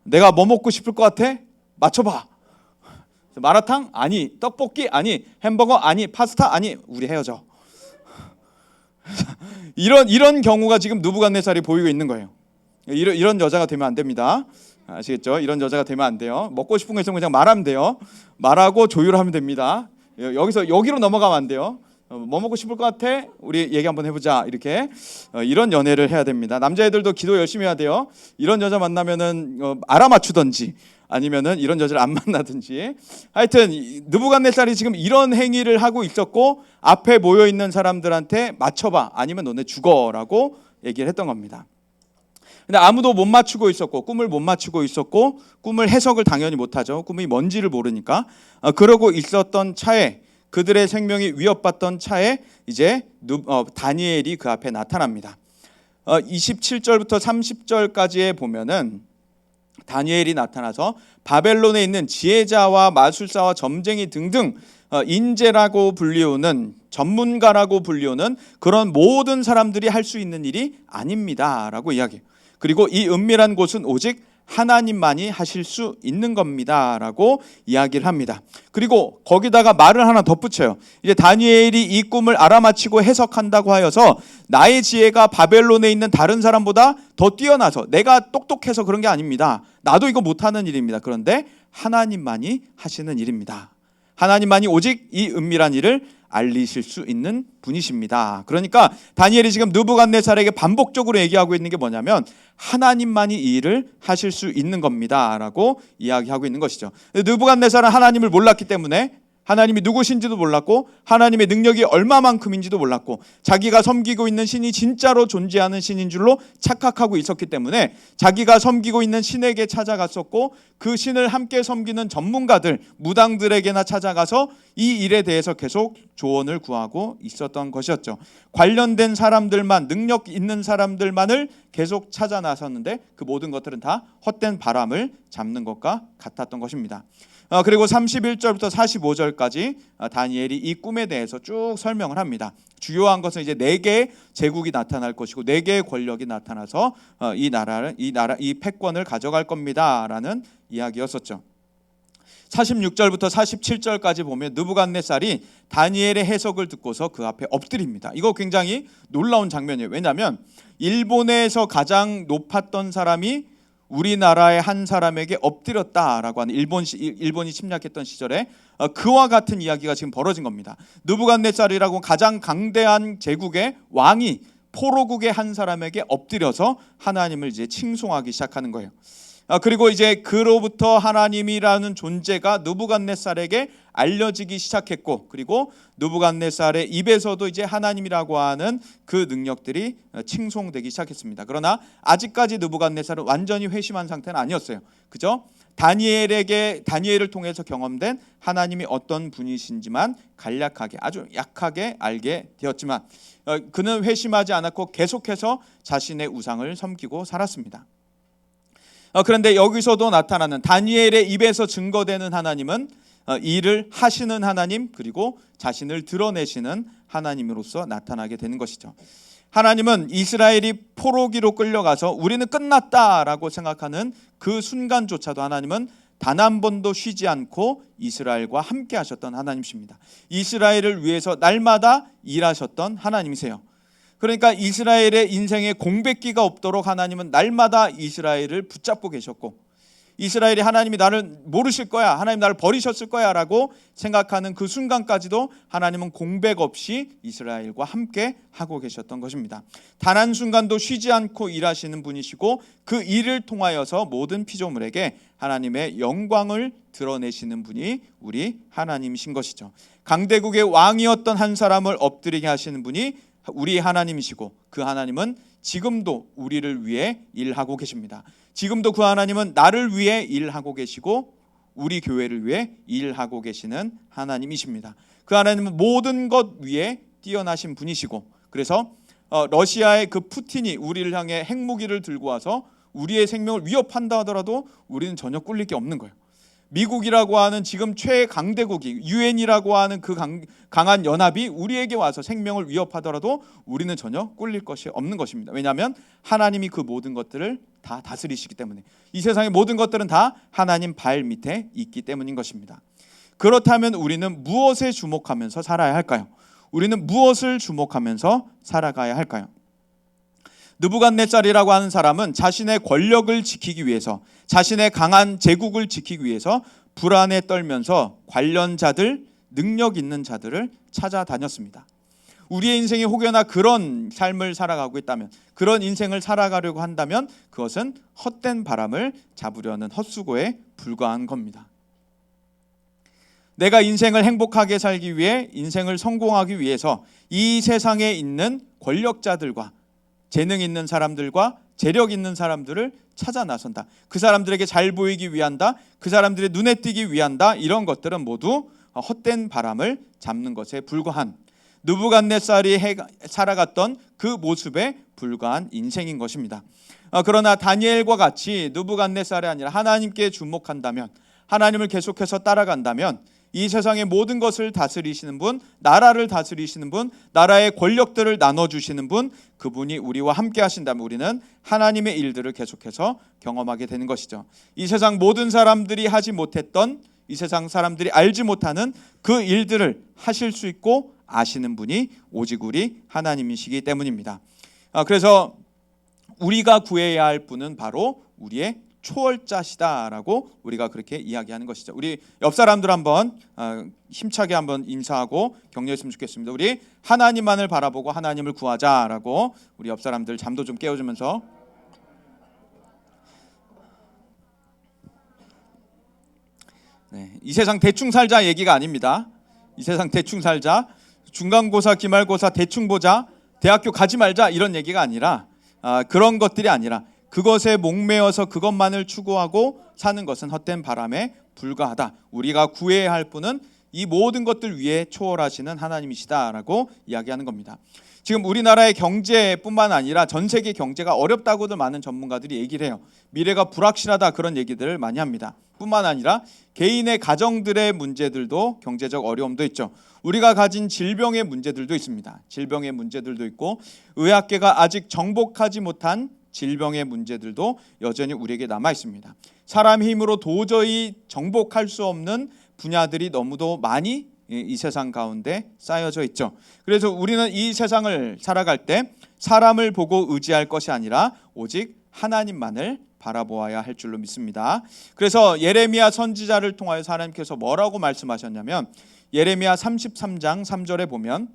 내가 뭐 먹고 싶을 것 같아? 맞춰봐. 마라탕? 아니. 떡볶이? 아니. 햄버거? 아니. 파스타? 아니. 우리 헤어져. 이런 경우가 지금 느부갓네살이 보이고 있는 거예요. 이런 여자가 되면 안 됩니다. 아시겠죠? 이런 여자가 되면 안 돼요. 먹고 싶은 거 있으면 그냥 말하면 돼요. 말하고 조율하면 됩니다. 여기로 넘어가면 안 돼요. 뭐 먹고 싶을 것 같아? 우리 얘기 한번 해보자. 이렇게 이런 연애를 해야 됩니다. 남자애들도 기도 열심히 해야 돼요. 이런 여자 만나면은 알아맞추던지 아니면은 이런 여자를 안 만나든지. 하여튼 느부갓네살이 지금 이런 행위를 하고 있었고 앞에 모여 있는 사람들한테 맞춰봐. 아니면 너네 죽어라고 얘기를 했던 겁니다. 근데 아무도 못 맞추고 있었고 꿈을 못 맞추고 있었고 꿈을 해석을 당연히 못하죠. 꿈이 뭔지를 모르니까. 그러고 있었던 차에 그들의 생명이 위협받던 차에 이제 다니엘이 그 앞에 나타납니다. 27절부터 30절까지에 보면은 다니엘이 나타나서 바벨론에 있는 지혜자와 마술사와 점쟁이 등등 인재라고 불리우는 전문가라고 불리우는 그런 모든 사람들이 할 수 있는 일이 아닙니다라고 이야기해요. 그리고 이 은밀한 곳은 오직 하나님만이 하실 수 있는 겁니다라고 이야기를 합니다. 그리고 거기다가 말을 하나 덧붙여요. 이제 다니엘이 이 꿈을 알아맞히고 해석한다고 하여서 나의 지혜가 바벨론에 있는 다른 사람보다 더 뛰어나서 내가 똑똑해서 그런 게 아닙니다. 나도 이거 못하는 일입니다. 그런데 하나님만이 하시는 일입니다. 하나님만이 오직 이 은밀한 일을 알리실 수 있는 분이십니다. 그러니까 다니엘이 지금 느부갓네살에게 반복적으로 얘기하고 있는 게 뭐냐면 하나님만이 이 일을 하실 수 있는 겁니다라고 이야기하고 있는 것이죠. 느부갓네살은 하나님을 몰랐기 때문에 하나님이 누구신지도 몰랐고 하나님의 능력이 얼마만큼인지도 몰랐고 자기가 섬기고 있는 신이 진짜로 존재하는 신인 줄로 착각하고 있었기 때문에 자기가 섬기고 있는 신에게 찾아갔었고 그 신을 함께 섬기는 전문가들, 무당들에게나 찾아가서 이 일에 대해서 계속 조언을 구하고 있었던 것이었죠. 관련된 사람들만, 능력 있는 사람들만을 계속 찾아 나섰는데 그 모든 것들은 다 헛된 바람을 잡는 것과 같았던 것입니다. 그리고 31절부터 45절까지 다니엘이 이 꿈에 대해서 쭉 설명을 합니다. 주요한 것은 이제 4개의 제국이 나타날 것이고 4개의 권력이 나타나서 이 패권을 가져갈 겁니다라는 이야기였었죠. 46절부터 47절까지 보면 느부갓네살이 다니엘의 해석을 듣고서 그 앞에 엎드립니다. 이거 굉장히 놀라운 장면이에요. 왜냐하면 일본에서 가장 높았던 사람이 우리나라의 한 사람에게 엎드렸다라고 하는 일본이 침략했던 시절에 그와 같은 이야기가 지금 벌어진 겁니다. 느부갓네살이라고 가장 강대한 제국의 왕이 포로국의 한 사람에게 엎드려서 하나님을 이제 칭송하기 시작하는 거예요. 그리고 이제 그로부터 하나님이라는 존재가 느부갓네살에게 알려지기 시작했고, 그리고 느부갓네살의 입에서도 이제 하나님이라고 하는 그 능력들이 칭송되기 시작했습니다. 그러나 아직까지 느부갓네살은 완전히 회심한 상태는 아니었어요. 그죠? 다니엘을 통해서 경험된 하나님이 어떤 분이신지만 간략하게, 아주 약하게 알게 되었지만 그는 회심하지 않았고 계속해서 자신의 우상을 섬기고 살았습니다. 그런데 여기서도 나타나는 다니엘의 입에서 증거되는 하나님은 일을 하시는 하나님, 그리고 자신을 드러내시는 하나님으로서 나타나게 되는 것이죠. 하나님은 이스라엘이 포로기로 끌려가서 우리는 끝났다라고 생각하는 그 순간조차도 하나님은 단 한 번도 쉬지 않고 이스라엘과 함께 하셨던 하나님이십니다. 이스라엘을 위해서 날마다 일하셨던 하나님이세요. 그러니까 이스라엘의 인생에 공백기가 없도록 하나님은 날마다 이스라엘을 붙잡고 계셨고, 이스라엘이 하나님이 나를 모르실 거야, 하나님 나를 버리셨을 거야 라고 생각하는 그 순간까지도 하나님은 공백 없이 이스라엘과 함께 하고 계셨던 것입니다. 단 한순간도 쉬지 않고 일하시는 분이시고, 그 일을 통하여서 모든 피조물에게 하나님의 영광을 드러내시는 분이 우리 하나님이신 것이죠. 강대국의 왕이었던 한 사람을 엎드리게 하시는 분이 우리 하나님이시고, 그 하나님은 지금도 우리를 위해 일하고 계십니다. 지금도 그 하나님은 나를 위해 일하고 계시고 우리 교회를 위해 일하고 계시는 하나님이십니다. 그 하나님은 모든 것 위에 뛰어나신 분이시고, 그래서 러시아의 그 푸틴이 우리를 향해 핵무기를 들고 와서 우리의 생명을 위협한다 하더라도 우리는 전혀 꿀릴 게 없는 거예요. 미국이라고 하는 지금 최강대국이, 유엔이라고 하는 그 강한 연합이 우리에게 와서 생명을 위협하더라도 우리는 전혀 꿀릴 것이 없는 것입니다. 왜냐하면 하나님이 그 모든 것들을 다 다스리시기 때문에, 이 세상의 모든 것들은 다 하나님 발 밑에 있기 때문인 것입니다. 그렇다면 우리는 무엇에 주목하면서 살아야 할까요? 우리는 무엇을 주목하면서 살아가야 할까요? 느부갓네살이라고 하는 사람은 자신의 권력을 지키기 위해서, 자신의 강한 제국을 지키기 위해서 불안에 떨면서 관련자들, 능력 있는 자들을 찾아다녔습니다. 우리의 인생이 혹여나 그런 삶을 살아가고 있다면, 그런 인생을 살아가려고 한다면 그것은 헛된 바람을 잡으려는 헛수고에 불과한 겁니다. 내가 인생을 행복하게 살기 위해, 인생을 성공하기 위해서 이 세상에 있는 권력자들과 재능 있는 사람들과 재력 있는 사람들을 찾아 나선다. 그 사람들에게 잘 보이기 위한다. 그 사람들의 눈에 띄기 위한다. 이런 것들은 모두 헛된 바람을 잡는 것에 불과한, 느부갓네살이 살아갔던 그 모습에 불과한 인생인 것입니다. 그러나 다니엘과 같이 느부갓네살이 아니라 하나님께 주목한다면, 하나님을 계속해서 따라간다면 이 세상의 모든 것을 다스리시는 분, 나라를 다스리시는 분, 나라의 권력들을 나눠주시는 분, 그분이 우리와 함께 하신다면 우리는 하나님의 일들을 계속해서 경험하게 되는 것이죠. 이 세상 모든 사람들이 하지 못했던, 이 세상 사람들이 알지 못하는 그 일들을 하실 수 있고 아시는 분이 오직 우리 하나님이시기 때문입니다. 그래서 우리가 구해야 할 분은 바로 우리의 초월자시다라고 우리가 그렇게 이야기하는 것이죠. 우리 옆 사람들 한번 힘차게 한번 인사하고 격려했으면 좋겠습니다. 우리 하나님만을 바라보고 하나님을 구하자라고 우리 옆 사람들 잠도 좀 깨워주면서. 네, 이 세상 대충 살자 얘기가 아닙니다. 이 세상 대충 살자, 중간고사, 기말고사 대충 보자, 대학교 가지 말자 이런 얘기가 아니라, 그런 것들이 아니라 그것에 목매어서 그것만을 추구하고 사는 것은 헛된 바람에 불과하다. 우리가 구해야 할 분은 이 모든 것들 위에 초월하시는 하나님이시다라고 이야기하는 겁니다. 지금 우리나라의 경제뿐만 아니라 전 세계 경제가 어렵다고도 많은 전문가들이 얘기를 해요. 미래가 불확실하다, 그런 얘기들을 많이 합니다. 뿐만 아니라 개인의 가정들의 문제들도, 경제적 어려움도 있죠. 우리가 가진 질병의 문제들도 있습니다. 질병의 문제들도 있고, 의학계가 아직 정복하지 못한 질병의 문제들도 여전히 우리에게 남아 있습니다. 사람 힘으로 도저히 정복할 수 없는 분야들이 너무도 많이 이 세상 가운데 쌓여져 있죠. 그래서 우리는 이 세상을 살아갈 때 사람을 보고 의지할 것이 아니라 오직 하나님만을 바라보아야 할 줄로 믿습니다. 그래서 예레미야 선지자를 통하여 하나님께서 뭐라고 말씀하셨냐면, 예레미야 33장 3절에 보면,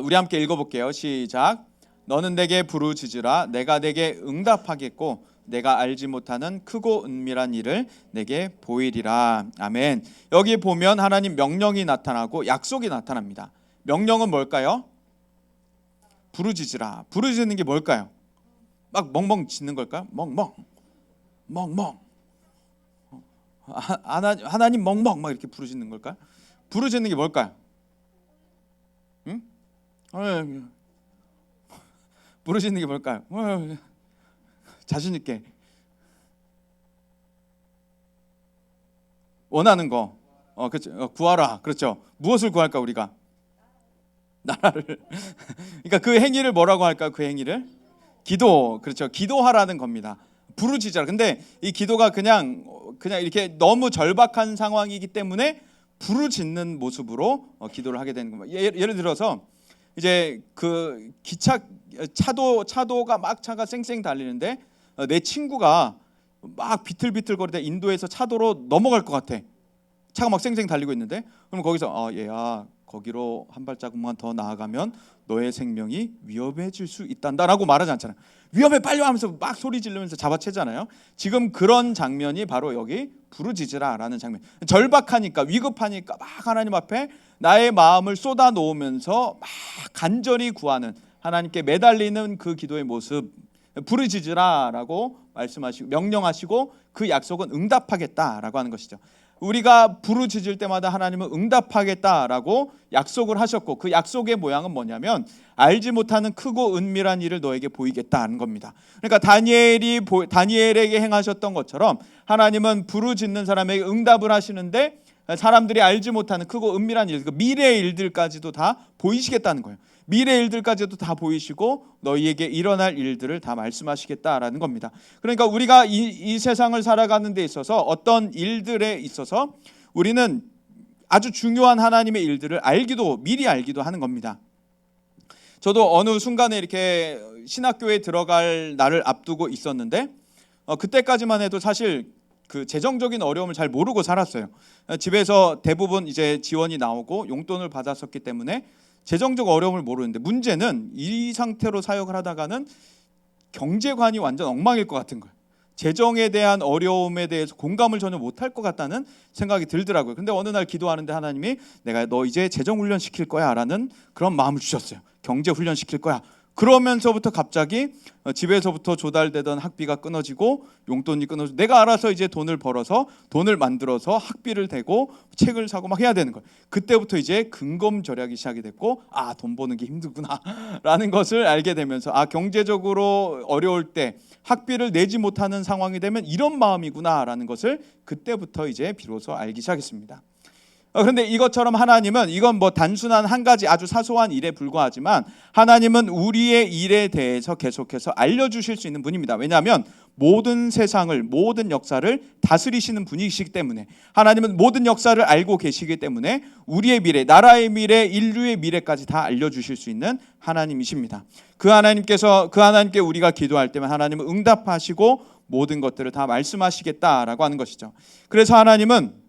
우리 함께 읽어볼게요. 시작. 너는 내게 부르짖으라 내가 내게 응답하겠고 내가 알지 못하는 크고 은밀한 일을 내게 보이리라. 아멘. 여기 보면 하나님 명령이 나타나고 약속이 나타납니다. 명령은 뭘까요? 부르짖으라. 부르짖는 게 뭘까요? 막 멍멍 짖는 걸까요? 멍멍 멍멍. 하나님 멍멍 막 이렇게 부르짖는 걸까요? 부르짖는 게 뭘까요? 응? 부르짖는 게 뭘까요? 자신 있게 원하는 거, 그렇죠. 구하라. 그렇죠. 무엇을 구할까 우리가? 나라를. 그러니까 그 행위를 뭐라고 할까? 그 행위를 기도. 그렇죠. 기도하라는 겁니다. 부르짖으라. 근데 이 기도가 그냥 이렇게 너무 절박한 상황이기 때문에 부르짖는 모습으로 기도를 하게 되는 겁니다. 예를 들어서 이제 그 차도가 막 차가 쌩쌩 달리는데 내 친구가 막 비틀비틀거리다 인도에서 차도로 넘어갈 것 같아. 차가 막 쌩쌩 달리고 있는데 그럼 거기서 얘야 거기로 한 발자국만 더 나아가면 너의 생명이 위험해질 수 있단다라고 말하지 않잖아요. 위험해 빨리 와 하면서 막 소리 지르면서 잡아채잖아요. 지금 그런 장면이 바로 여기 부르짖으라라는 장면. 절박하니까 위급하니까 막 하나님 앞에 나의 마음을 쏟아 놓으면서 막 간절히 구하는 하나님께 매달리는 그 기도의 모습. 부르짖으라라고 말씀하시고 명령하시고 그 약속은 응답하겠다라고 하는 것이죠. 우리가 부르짖을 때마다 하나님은 응답하겠다라고 약속을 하셨고 그 약속의 모양은 뭐냐면 알지 못하는 크고 은밀한 일을 너에게 보이겠다는 겁니다. 그러니까 다니엘에게 행하셨던 것처럼 하나님은 부르짖는 사람에게 응답을 하시는데 사람들이 알지 못하는 크고 은밀한 일, 미래의 일들까지도 다 보이시겠다는 거예요. 미래의 일들까지도 다 보이시고 너희에게 일어날 일들을 다 말씀하시겠다라는 겁니다. 그러니까 우리가 이 세상을 살아가는 데 있어서 어떤 일들에 있어서 우리는 아주 중요한 하나님의 일들을 미리 알기도 하는 겁니다. 저도 어느 순간에 이렇게 신학교에 들어갈 날을 앞두고 있었는데 그때까지만 해도 사실 그 재정적인 어려움을 잘 모르고 살았어요. 집에서 대부분 이제 지원이 나오고 용돈을 받았었기 때문에 재정적 어려움을 모르는데 문제는 이 상태로 사역을 하다가는 경제관이 완전 엉망일 것 같은 거예요. 재정에 대한 어려움에 대해서 공감을 전혀 못할 것 같다는 생각이 들더라고요. 근데 어느 날 기도하는데 하나님이 내가 너 이제 재정 훈련 시킬 거야 라는 그런 마음을 주셨어요. 경제 훈련 시킬 거야. 그러면서부터 갑자기 집에서부터 조달되던 학비가 끊어지고 용돈이 끊어지고 내가 알아서 이제 돈을 벌어서 돈을 만들어서 학비를 대고 책을 사고 막 해야 되는 거예요. 그때부터 이제 근검절약이 시작이 됐고 돈 버는 게 힘들구나 라는 것을 알게 되면서 경제적으로 어려울 때 학비를 내지 못하는 상황이 되면 이런 마음이구나 라는 것을 그때부터 이제 비로소 알기 시작했습니다. 그런데 이것처럼 하나님은 이건 뭐 단순한 한 가지 아주 사소한 일에 불과하지만 하나님은 우리의 일에 대해서 계속해서 알려주실 수 있는 분입니다. 왜냐하면 모든 세상을 모든 역사를 다스리시는 분이시기 때문에 하나님은 모든 역사를 알고 계시기 때문에 우리의 미래, 나라의 미래, 인류의 미래까지 다 알려주실 수 있는 하나님이십니다. 그 하나님께 우리가 기도할 때만 하나님은 응답하시고 모든 것들을 다 말씀하시겠다라고 하는 것이죠. 그래서 하나님은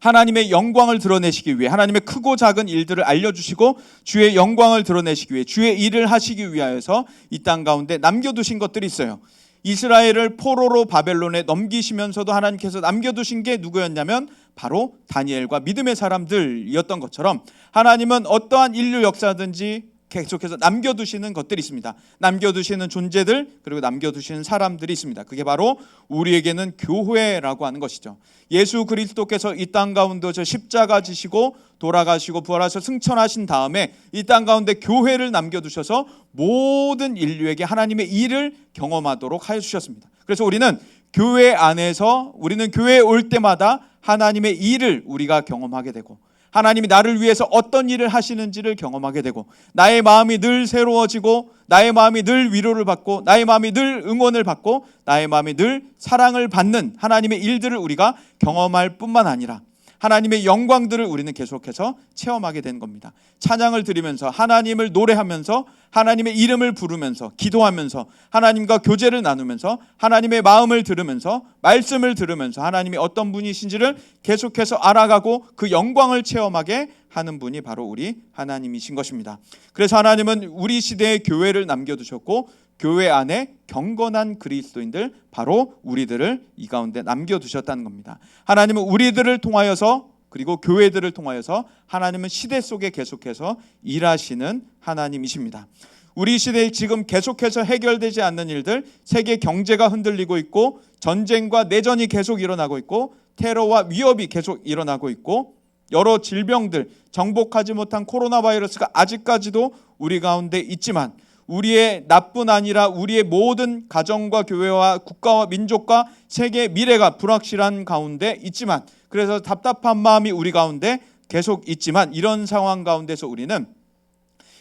하나님의 영광을 드러내시기 위해 하나님의 크고 작은 일들을 알려주시고 주의 영광을 드러내시기 위해 주의 일을 하시기 위하여서 이 땅 가운데 남겨두신 것들이 있어요. 이스라엘을 포로로 바벨론에 넘기시면서도 하나님께서 남겨두신 게 누구였냐면 바로 다니엘과 믿음의 사람들이었던 것처럼 하나님은 어떠한 인류 역사든지 계속해서 남겨두시는 것들이 있습니다. 남겨두시는 존재들 그리고 남겨두시는 사람들이 있습니다. 그게 바로 우리에게는 교회라고 하는 것이죠. 예수 그리스도께서 이 땅 가운데서 십자가 지시고 돌아가시고 부활하셔 승천하신 다음에 이 땅 가운데 교회를 남겨두셔서 모든 인류에게 하나님의 일을 경험하도록 하여 주셨습니다. 그래서 우리는 교회 안에서 우리는 교회에 올 때마다 하나님의 일을 우리가 경험하게 되고 하나님이 나를 위해서 어떤 일을 하시는지를 경험하게 되고 나의 마음이 늘 새로워지고 나의 마음이 늘 위로를 받고 나의 마음이 늘 응원을 받고 나의 마음이 늘 사랑을 받는 하나님의 일들을 우리가 경험할 뿐만 아니라 하나님의 영광들을 우리는 계속해서 체험하게 되는 겁니다. 찬양을 드리면서 하나님을 노래하면서 하나님의 이름을 부르면서 기도하면서 하나님과 교제를 나누면서 하나님의 마음을 들으면서 말씀을 들으면서 하나님이 어떤 분이신지를 계속해서 알아가고 그 영광을 체험하게 하는 분이 바로 우리 하나님이신 것입니다. 그래서 하나님은 우리 시대에 교회를 남겨두셨고 교회 안에 경건한 그리스도인들, 바로 우리들을 이 가운데 남겨두셨다는 겁니다. 하나님은 우리들을 통하여서, 그리고 교회들을 통하여서 하나님은 시대 속에 계속해서 일하시는 하나님이십니다. 우리 시대에 지금 계속해서 해결되지 않는 일들, 세계 경제가 흔들리고 있고 전쟁과 내전이 계속 일어나고 있고 테러와 위협이 계속 일어나고 있고 여러 질병들, 정복하지 못한 코로나 바이러스가 아직까지도 우리 가운데 있지만 우리의 나뿐 아니라 우리의 모든 가정과 교회와 국가와 민족과 세계의 미래가 불확실한 가운데 있지만, 그래서 답답한 마음이 우리 가운데 계속 있지만, 이런 상황 가운데서 우리는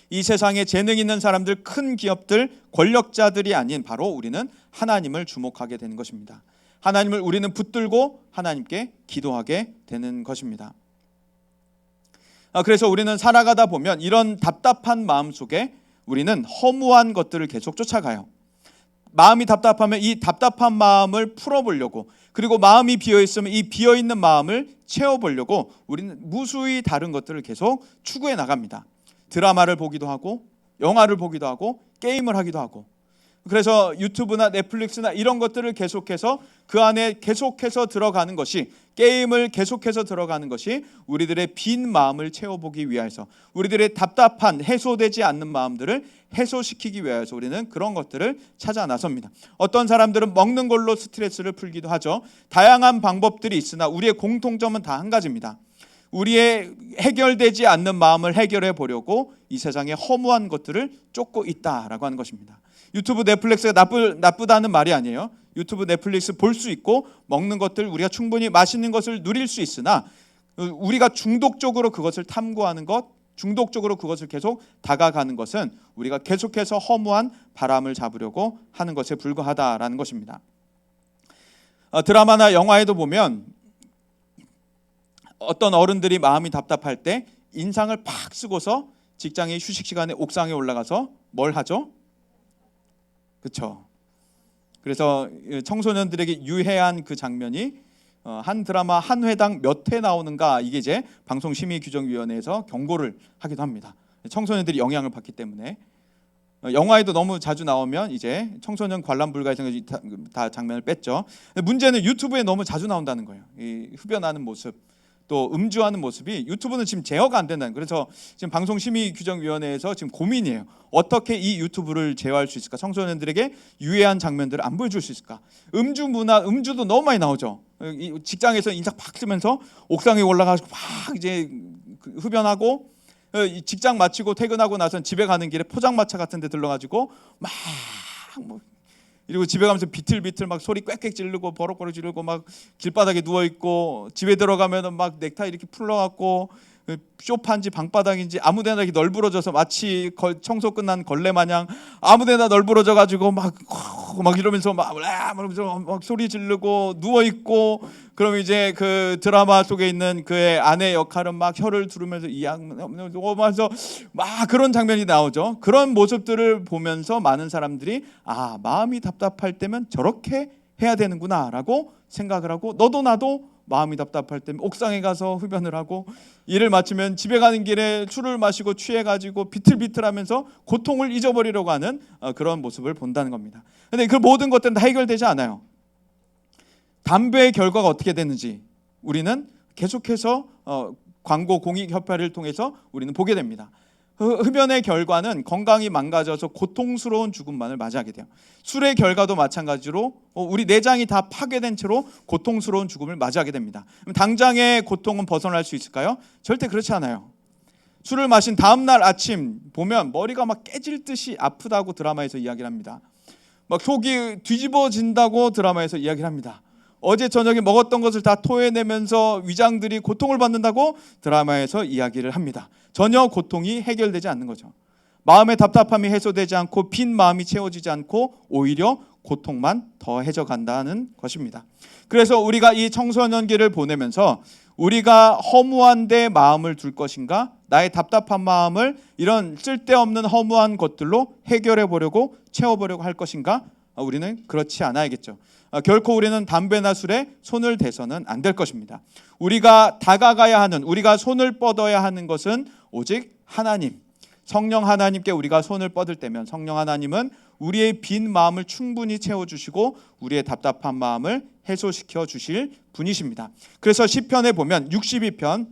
이 세상에 재능 있는 사람들, 큰 기업들, 권력자들이 아닌 바로 우리는 하나님을 주목하게 되는 것입니다. 하나님을 우리는 붙들고 하나님께 기도하게 되는 것입니다. 그래서 우리는 살아가다 보면 이런 답답한 마음 속에 우리는 허무한 것들을 계속 쫓아가요. 마음이 답답하면 이 답답한 마음을 풀어보려고, 그리고 마음이 비어있으면 이 비어있는 마음을 채워보려고 우리는 무수히 다른 것들을 계속 추구해 나갑니다. 드라마를 보기도 하고 영화를 보기도 하고 게임을 하기도 하고, 그래서 유튜브나 넷플릭스나 이런 것들을 계속해서 그 안에 계속해서 들어가는 것이, 게임을 계속해서 들어가는 것이 우리들의 빈 마음을 채워보기 위해서, 우리들의 답답한 해소되지 않는 마음들을 해소시키기 위해서 우리는 그런 것들을 찾아 나섭니다. 어떤 사람들은 먹는 걸로 스트레스를 풀기도 하죠. 다양한 방법들이 있으나 우리의 공통점은 다 한 가지입니다. 우리의 해결되지 않는 마음을 해결해 보려고 이 세상에 허무한 것들을 쫓고 있다라고 하는 것입니다. 유튜브 넷플릭스가 나쁘다는 말이 아니에요. 유튜브 넷플릭스 볼 수 있고 먹는 것들, 우리가 충분히 맛있는 것을 누릴 수 있으나 우리가 중독적으로 그것을 탐구하는 것, 중독적으로 그것을 계속 다가가는 것은 우리가 계속해서 허무한 바람을 잡으려고 하는 것에 불과하다라는 것입니다. 드라마나 영화에도 보면 어떤 어른들이 마음이 답답할 때 인상을 팍 쓰고서 직장의 휴식 시간에 옥상에 올라가서 뭘 하죠? 그렇죠. 그래서 청소년들에게 유해한 그 장면이 한 드라마 한 회당 몇 회 나오는가, 이게 이제 방송심의규정위원회에서 경고를 하기도 합니다. 청소년들이 영향을 받기 때문에. 영화에도 너무 자주 나오면 이제 청소년 관람 불가해서 다 장면을 뺐죠. 문제는 유튜브에 너무 자주 나온다는 거예요. 이 흡연하는 모습, 또 음주하는 모습이 유튜브는 지금 제어가 안 된다는 거예요. 그래서 지금 방송심의규정위원회에서 지금 고민이에요. 어떻게 이 유튜브를 제어할 수 있을까? 청소년들에게 유해한 장면들을 안 보여줄 수 있을까? 음주 문화, 음주도 너무 많이 나오죠. 직장에서 인상 팍 쓰면서 옥상에 올라가서 막 이제 흡연하고, 직장 마치고 퇴근하고 나선 집에 가는 길에 포장마차 같은 데 들러가지고 막 그리고 집에 가면서 비틀비틀 막 소리 꽥꽥 지르고 버럭버럭 지르고 막 길바닥에 누워 있고, 집에 들어가면은 막 넥타이 이렇게 풀러갖고 쇼파인지 방바닥인지 아무데나 이렇게 널브러져서 마치 청소 끝난 걸레 마냥 아무데나 널브러져 가지고 막 이러면서 막 소리 지르고 누워 있고, 그럼 이제 그 드라마 속에 있는 그의 아내 역할은 막 혀를 두르면서 이양하면서 막 그런 장면이 나오죠. 그런 모습들을 보면서 많은 사람들이 마음이 답답할 때면 저렇게 해야 되는구나라고 생각을 하고, 너도 나도 마음이 답답할 때면 옥상에 가서 흡연을 하고, 일을 마치면 집에 가는 길에 술을 마시고 취해가지고 비틀비틀하면서 고통을 잊어버리려고 하는 그런 모습을 본다는 겁니다. 그런데 그 모든 것들은 다 해결되지 않아요. 담배의 결과가 어떻게 되는지 우리는 계속해서 광고 공익협회를 통해서 우리는 보게 됩니다. 흡연의 결과는 건강이 망가져서 고통스러운 죽음만을 맞이하게 돼요. 술의 결과도 마찬가지로 우리 내장이 다 파괴된 채로 고통스러운 죽음을 맞이하게 됩니다. 당장의 고통은 벗어날 수 있을까요? 절대 그렇지 않아요. 술을 마신 다음 날 아침 보면 머리가 막 깨질 듯이 아프다고 드라마에서 이야기를 합니다. 막 속이 뒤집어진다고 드라마에서 이야기를 합니다. 어제 저녁에 먹었던 것을 다 토해내면서 위장들이 고통을 받는다고 드라마에서 이야기를 합니다. 전혀 고통이 해결되지 않는 거죠. 마음의 답답함이 해소되지 않고 빈 마음이 채워지지 않고 오히려 고통만 더해져 간다는 것입니다. 그래서 우리가 이 청소년기를 보내면서 우리가 허무한 데 마음을 둘 것인가? 나의 답답한 마음을 이런 쓸데없는 허무한 것들로 해결해 보려고 채워보려고 할 것인가? 우리는 그렇지 않아야겠죠. 결코 우리는 담배나 술에 손을 대서는 안 될 것입니다. 우리가 다가가야 하는, 우리가 손을 뻗어야 하는 것은 오직 하나님, 성령 하나님께 우리가 손을 뻗을 때면 성령 하나님은 우리의 빈 마음을 충분히 채워주시고 우리의 답답한 마음을 해소시켜 주실 분이십니다. 그래서 시편에 보면 62편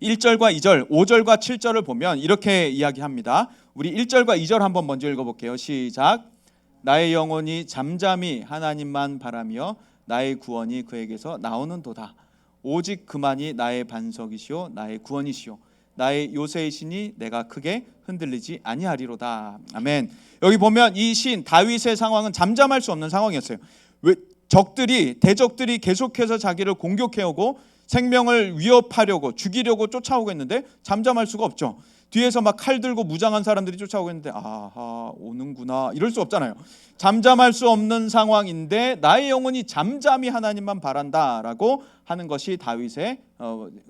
1절과 2절, 5절과 7절을 보면 이렇게 이야기합니다. 우리 1절과 2절 한번 먼저 읽어볼게요. 시작. 나의 영혼이 잠잠히 하나님만 바라며 나의 구원이 그에게서 나오는도다. 오직 그만이 나의 반석이시오 나의 구원이시오 나의 요새이시니 내가 크게 흔들리지 아니하리로다. 아멘. 여기 보면 이 시인 다윗의 상황은 잠잠할 수 없는 상황이었어요. 왜 대적들이 계속해서 자기를 공격해오고 생명을 위협하려고 죽이려고 쫓아오고 있는데 잠잠할 수가 없죠. 뒤에서 막 칼 들고 무장한 사람들이 쫓아오고 있는데 아하 오는구나 이럴 수 없잖아요. 잠잠할 수 없는 상황인데 나의 영혼이 잠잠히 하나님만 바란다라고 하는 것이 다윗의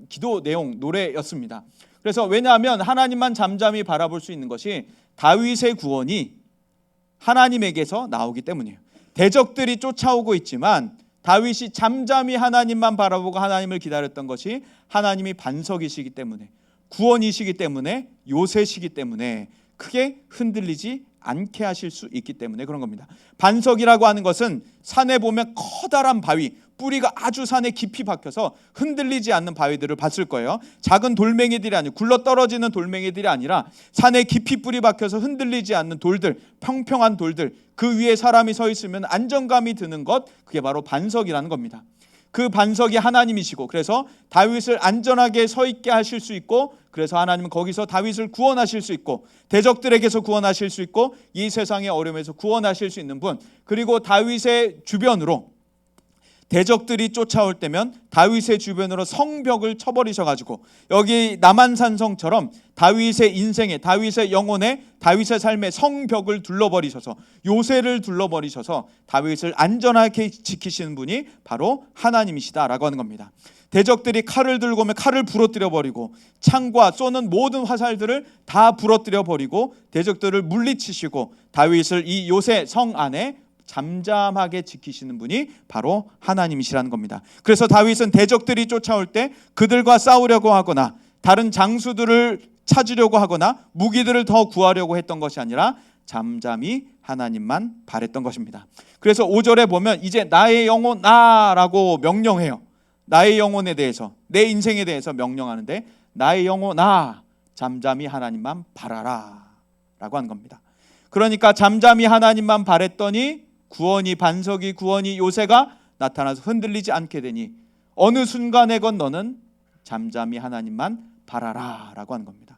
기도 내용 노래였습니다. 그래서 왜냐하면 하나님만 잠잠히 바라볼 수 있는 것이 다윗의 구원이 하나님에게서 나오기 때문이에요. 대적들이 쫓아오고 있지만 다윗이 잠잠히 하나님만 바라보고 하나님을 기다렸던 것이 하나님이 반석이시기 때문에 구원이시기 때문에 요새시기 때문에 크게 흔들리지 않게 하실 수 있기 때문에 그런 겁니다. 반석이라고 하는 것은 산에 보면 커다란 바위, 뿌리가 아주 산에 깊이 박혀서 흔들리지 않는 바위들을 봤을 거예요. 작은 돌멩이들이 아니고 굴러떨어지는 돌멩이들이 아니라 산에 깊이 뿌리 박혀서 흔들리지 않는 돌들, 평평한 돌들, 그 위에 사람이 서 있으면 안정감이 드는 것, 그게 바로 반석이라는 겁니다. 그 반석이 하나님이시고 그래서 다윗을 안전하게 서 있게 하실 수 있고 그래서 하나님은 거기서 다윗을 구원하실 수 있고 대적들에게서 구원하실 수 있고 이 세상의 어려움에서 구원하실 수 있는 분, 그리고 다윗의 주변으로 대적들이 쫓아올 때면 다윗의 주변으로 성벽을 쳐버리셔가지고 여기 남한산성처럼 다윗의 인생에 다윗의 영혼에 다윗의 삶에 성벽을 둘러버리셔서 요새를 둘러버리셔서 다윗을 안전하게 지키시는 분이 바로 하나님이시다라고 하는 겁니다. 대적들이 칼을 들고 오면 칼을 부러뜨려 버리고 창과 쏘는 모든 화살들을 다 부러뜨려 버리고 대적들을 물리치시고 다윗을 이 요새 성 안에 잠잠하게 지키시는 분이 바로 하나님이시라는 겁니다. 그래서 다윗은 대적들이 쫓아올 때 그들과 싸우려고 하거나 다른 장수들을 찾으려고 하거나 무기들을 더 구하려고 했던 것이 아니라 잠잠히 하나님만 바랬던 것입니다. 그래서 5절에 보면 이제 나의 영혼아라고 명령해요. 나의 영혼에 대해서, 내 인생에 대해서 명령하는데 나의 영혼아 잠잠히 하나님만 바라라 라고 하는 겁니다. 그러니까 잠잠히 하나님만 바랬더니 구원이 반석이 구원이 요새가 나타나서 흔들리지 않게 되니 어느 순간에건 너는 잠잠히 하나님만 바라라 라고 하는 겁니다.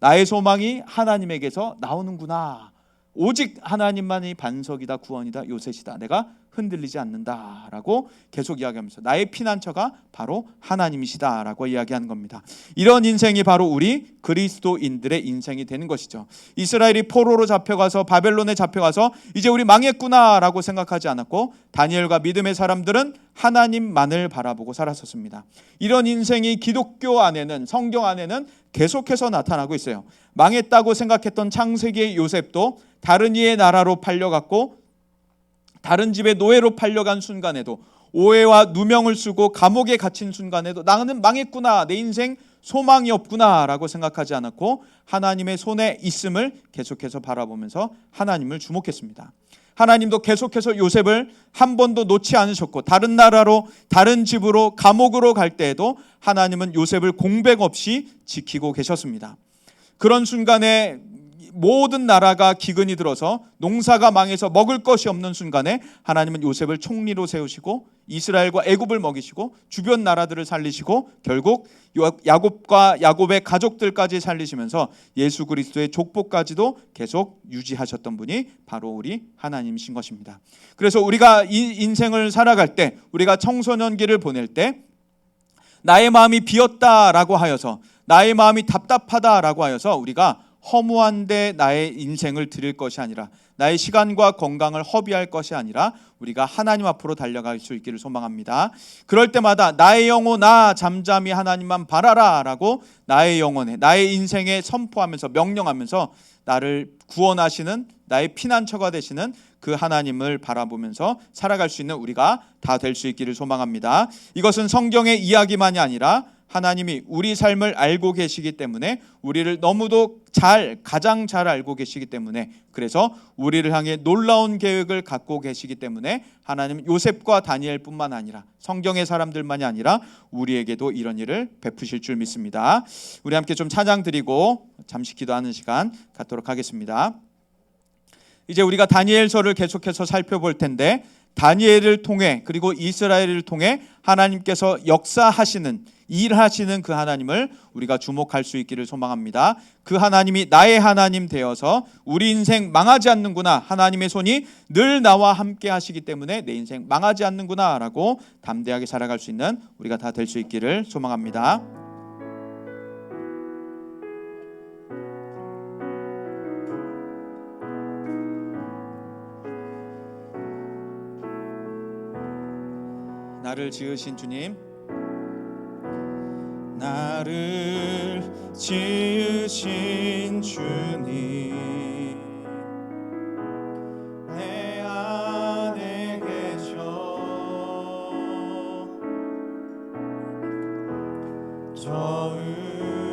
나의 소망이 하나님에게서 나오는구나. 오직 하나님만이 반석이다 구원이다 요새시다. 내가 흔들리지 않는다라고 계속 이야기하면서 나의 피난처가 바로 하나님이시다라고 이야기하는 겁니다. 이런 인생이 바로 우리 그리스도인들의 인생이 되는 것이죠. 이스라엘이 포로로 잡혀가서 바벨론에 잡혀가서 이제 우리 망했구나라고 생각하지 않았고 다니엘과 믿음의 사람들은 하나님만을 바라보고 살았었습니다. 이런 인생이 기독교 안에는 성경 안에는 계속해서 나타나고 있어요. 망했다고 생각했던 창세기의 요셉도 다른 이의 나라로 팔려갔고 다른 집의 노예로 팔려간 순간에도 오해와 누명을 쓰고 감옥에 갇힌 순간에도 나는 망했구나, 내 인생 소망이 없구나 라고 생각하지 않았고 하나님의 손에 있음을 계속해서 바라보면서 하나님을 주목했습니다. 하나님도 계속해서 요셉을 한 번도 놓지 않으셨고 다른 나라로 다른 집으로 감옥으로 갈 때에도 하나님은 요셉을 공백 없이 지키고 계셨습니다. 그런 순간에 모든 나라가 기근이 들어서 농사가 망해서 먹을 것이 없는 순간에 하나님은 요셉을 총리로 세우시고 이스라엘과 애굽을 먹이시고 주변 나라들을 살리시고 결국 야곱과 야곱의 가족들까지 살리시면서 예수 그리스도의 족보까지도 계속 유지하셨던 분이 바로 우리 하나님이신 것입니다. 그래서 우리가 이 인생을 살아갈 때 우리가 청소년기를 보낼 때 나의 마음이 비었다라고 하여서 나의 마음이 답답하다라고 하여서 우리가 허무한데 나의 인생을 드릴 것이 아니라, 나의 시간과 건강을 허비할 것이 아니라 우리가 하나님 앞으로 달려갈 수 있기를 소망합니다. 그럴 때마다 나의 영혼아 잠잠히 하나님만 바라라 라고 나의 영혼에, 나의 인생에 선포하면서 명령하면서 나를 구원하시는, 나의 피난처가 되시는 그 하나님을 바라보면서 살아갈 수 있는 우리가 다 될 수 있기를 소망합니다. 이것은 성경의 이야기만이 아니라 하나님이 우리 삶을 알고 계시기 때문에, 우리를 너무도 가장 잘 알고 계시기 때문에, 그래서 우리를 향해 놀라운 계획을 갖고 계시기 때문에 하나님 요셉과 다니엘뿐만 아니라 성경의 사람들만이 아니라 우리에게도 이런 일을 베푸실 줄 믿습니다. 우리 함께 좀 찬양 드리고 잠시 기도하는 시간 갖도록 하겠습니다. 이제 우리가 다니엘서를 계속해서 살펴볼 텐데, 다니엘을 통해 그리고 이스라엘을 통해 하나님께서 역사하시는, 일하시는 그 하나님을 우리가 주목할 수 있기를 소망합니다. 그 하나님이 나의 하나님 되어서 우리 인생 망하지 않는구나, 하나님의 손이 늘 나와 함께 하시기 때문에 내 인생 망하지 않는구나 라고 담대하게 살아갈 수 있는 우리가 다 될 수 있기를 소망합니다. 나를 지으신 주님, 나를 지으신 주님, 내 안에 계셔.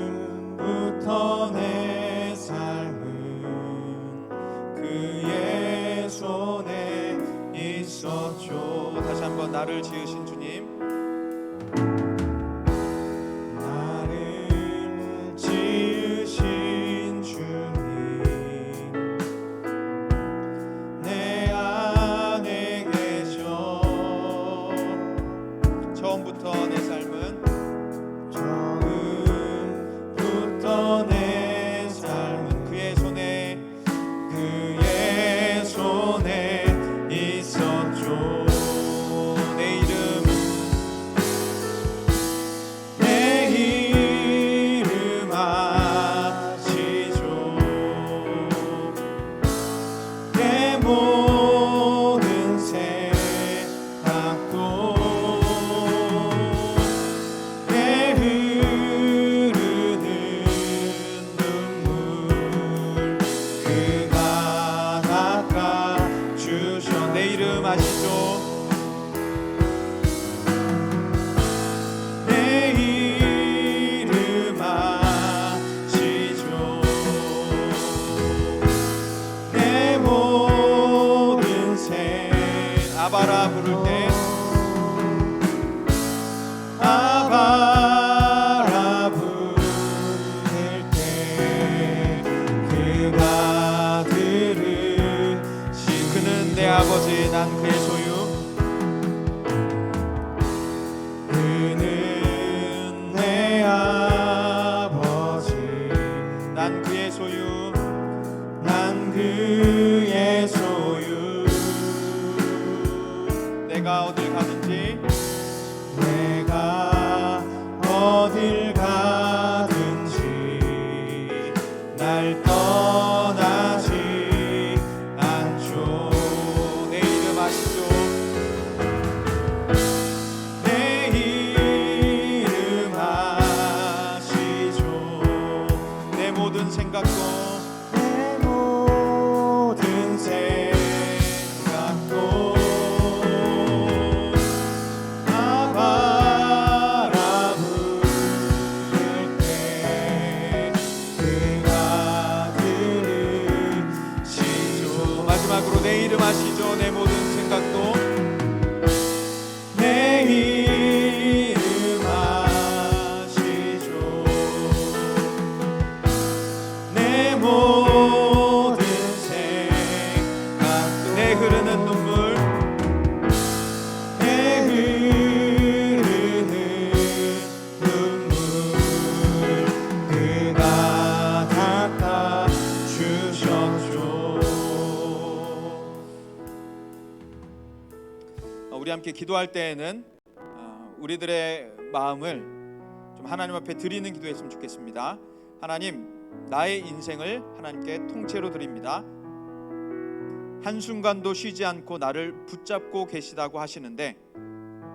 처음부터 내 삶은 그의 손에 있었죠. 다시 한번, 나를 지으신 주님, 나를 지으신 주님, 내 안에 계셔. 처음부터 내 삶은, 처음부터 내 삶은 그의 손에 있었죠. 아바라 부를 때, 아바라 부를 때 그가 들으시. 그는 내 아버지, 난 그의 소유. 그는 내 아버지, 난 그의 소유. 난 그의 소유. 내가 어딜 가든지, 내가 어딜 가든지 날 떠나지 않죠. 내 이름 아시죠? 내 이름 아시죠? 내 모든 생각도, 내 모든 생각도 내 이름 아시죠? 내 모든 생각도, 내 이름 아시죠? 내 모든 생각도, 내 흐르는 눈물, 내 흐르는 눈물 그가 닦아 주셨죠. 우리 함께 기도할 때에는 우리들의 마음을 좀 하나님 앞에 드리는 기도했으면 좋겠습니다. 하나님, 나의 인생을 하나님께 통째로 드립니다. 한순간도 쉬지 않고 나를 붙잡고 계시다고 하시는데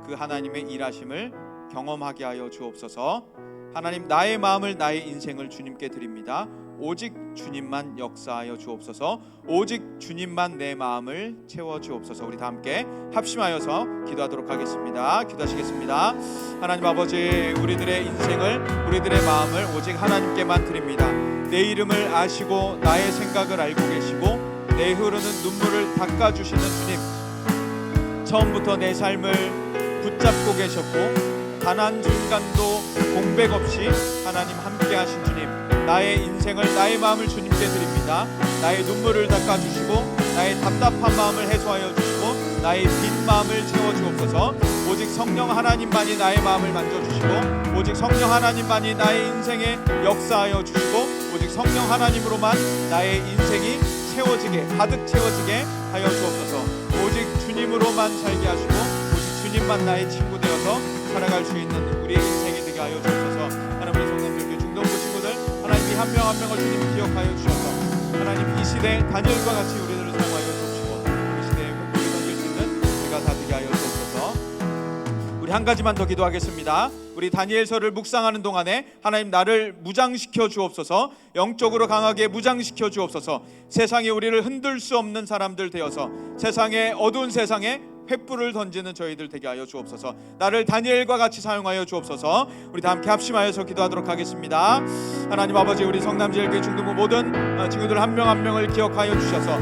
그 하나님의 일하심을 경험하게 하여 주옵소서. 하나님, 나의 마음을, 나의 인생을 주님께 드립니다. 오직 주님만 역사하여 주옵소서. 오직 주님만 내 마음을 채워 주옵소서. 우리 다 함께 합심하여서 기도하도록 하겠습니다. 기도하시겠습니다. 하나님 아버지, 우리들의 인생을, 우리들의 마음을 오직 하나님께만 드립니다. 내 이름을 아시고 나의 생각을 알고 계시고 내 흐르는 눈물을 닦아주시는 주님, 처음부터 내 삶을 붙잡고 계셨고 단 한 순간도 공백 없이 하나님 함께 하신 주님, 나의 인생을, 나의 마음을 주님께 드립니다. 나의 눈물을 닦아주시고 나의 답답한 마음을 해소하여 주시고 나의 빈 마음을 채워주옵소서. 오직 성령 하나님만이 나의 마음을 만져주시고 오직 성령 하나님만이 나의 인생에 역사하여 주시고 오직 성령 하나님으로만 나의 인생이 채워지게, 가득 채워지게 하여 주옵소서. 오직 주님으로만 살게 하시고 오직 주님만 나의 친구 되어서 살아갈 수 있는 우리의 인생이 되게 하여 주옵소서. 하나님의 성도들, 중동부 친구들, 하나님이 한 명 한 명을 주님 기억하여 주셔서 하나님 이 시대 다니엘과 같이 우리들을 사용하여 주옵시고 이 시대에 목표를 던질 수 있는 우리가 다 되게 하여 주옵소서. 우리 한 가지만 더 기도하겠습니다. 우리 다니엘서를 묵상하는 동안에 하나님 나를 무장시켜 주옵소서. 영적으로 강하게 무장시켜 주옵소서. 세상에 우리를 흔들 수 없는 사람들 되어서 세상의 어두운 세상에 횃불을 던지는 저희들 되게 하여 주옵소서. 나를 다니엘과 같이 사용하여 주옵소서. 우리 다 함께 합심하여서 기도하도록 하겠습니다. 하나님 아버지, 우리 성남제일교회 중등부 모든 친구들 한 명 한 명을 기억하여 주셔서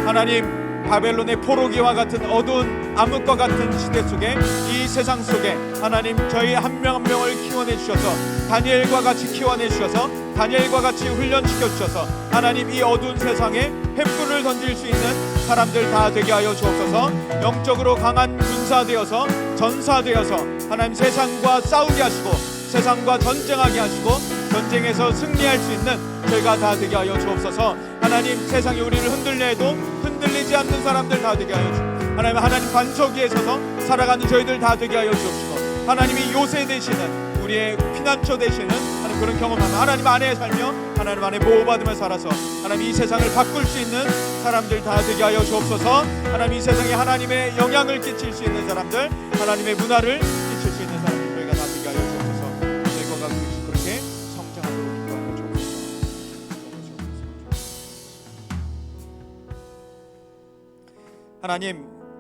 하나님 바벨론의 포로기와 같은 어두운 암흑과 같은 시대 속에 이 세상 속에 하나님 저희 한 명 한 명을 키워내 주셔서 다니엘과 같이 키워내 주셔서 다니엘과 같이 훈련시켜 주셔서 하나님 이 어두운 세상에 횃불을 던질 수 있는 사람들 다 되게 하여 주옵소서. 영적으로 강한 군사되어서 전사되어서 하나님 세상과 싸우게 하시고 세상과 전쟁하게 하시고 전쟁에서 승리할 수 있는 저희가 다 되게 하여 주옵소서. 하나님 세상이 우리를 흔들려 해도 흔들리지 않는 사람들 다 되게 하여 주옵소서. 하나님 반석 위에 서서 살아가는 저희들 다 되게 하여 주옵시고 하나님이 요새 되시는 우리의 피난처 되시는 하나님 그런 경험하며 하나님 안에 살며 하나님 안에 보호받으며 살아서 하나님 이 세상을 바꿀 수 있는 사람들 다 되게 하여 주옵소서. 하나님 이 세상에 하나님의 영향을 끼칠 수 있는 사람들, 하나님의 문화를 끼칠 수 있는 사람들 저희가 다 되게 하여 주옵소서. 저희가 그렇게 성장하도록 인도하여 주옵소서.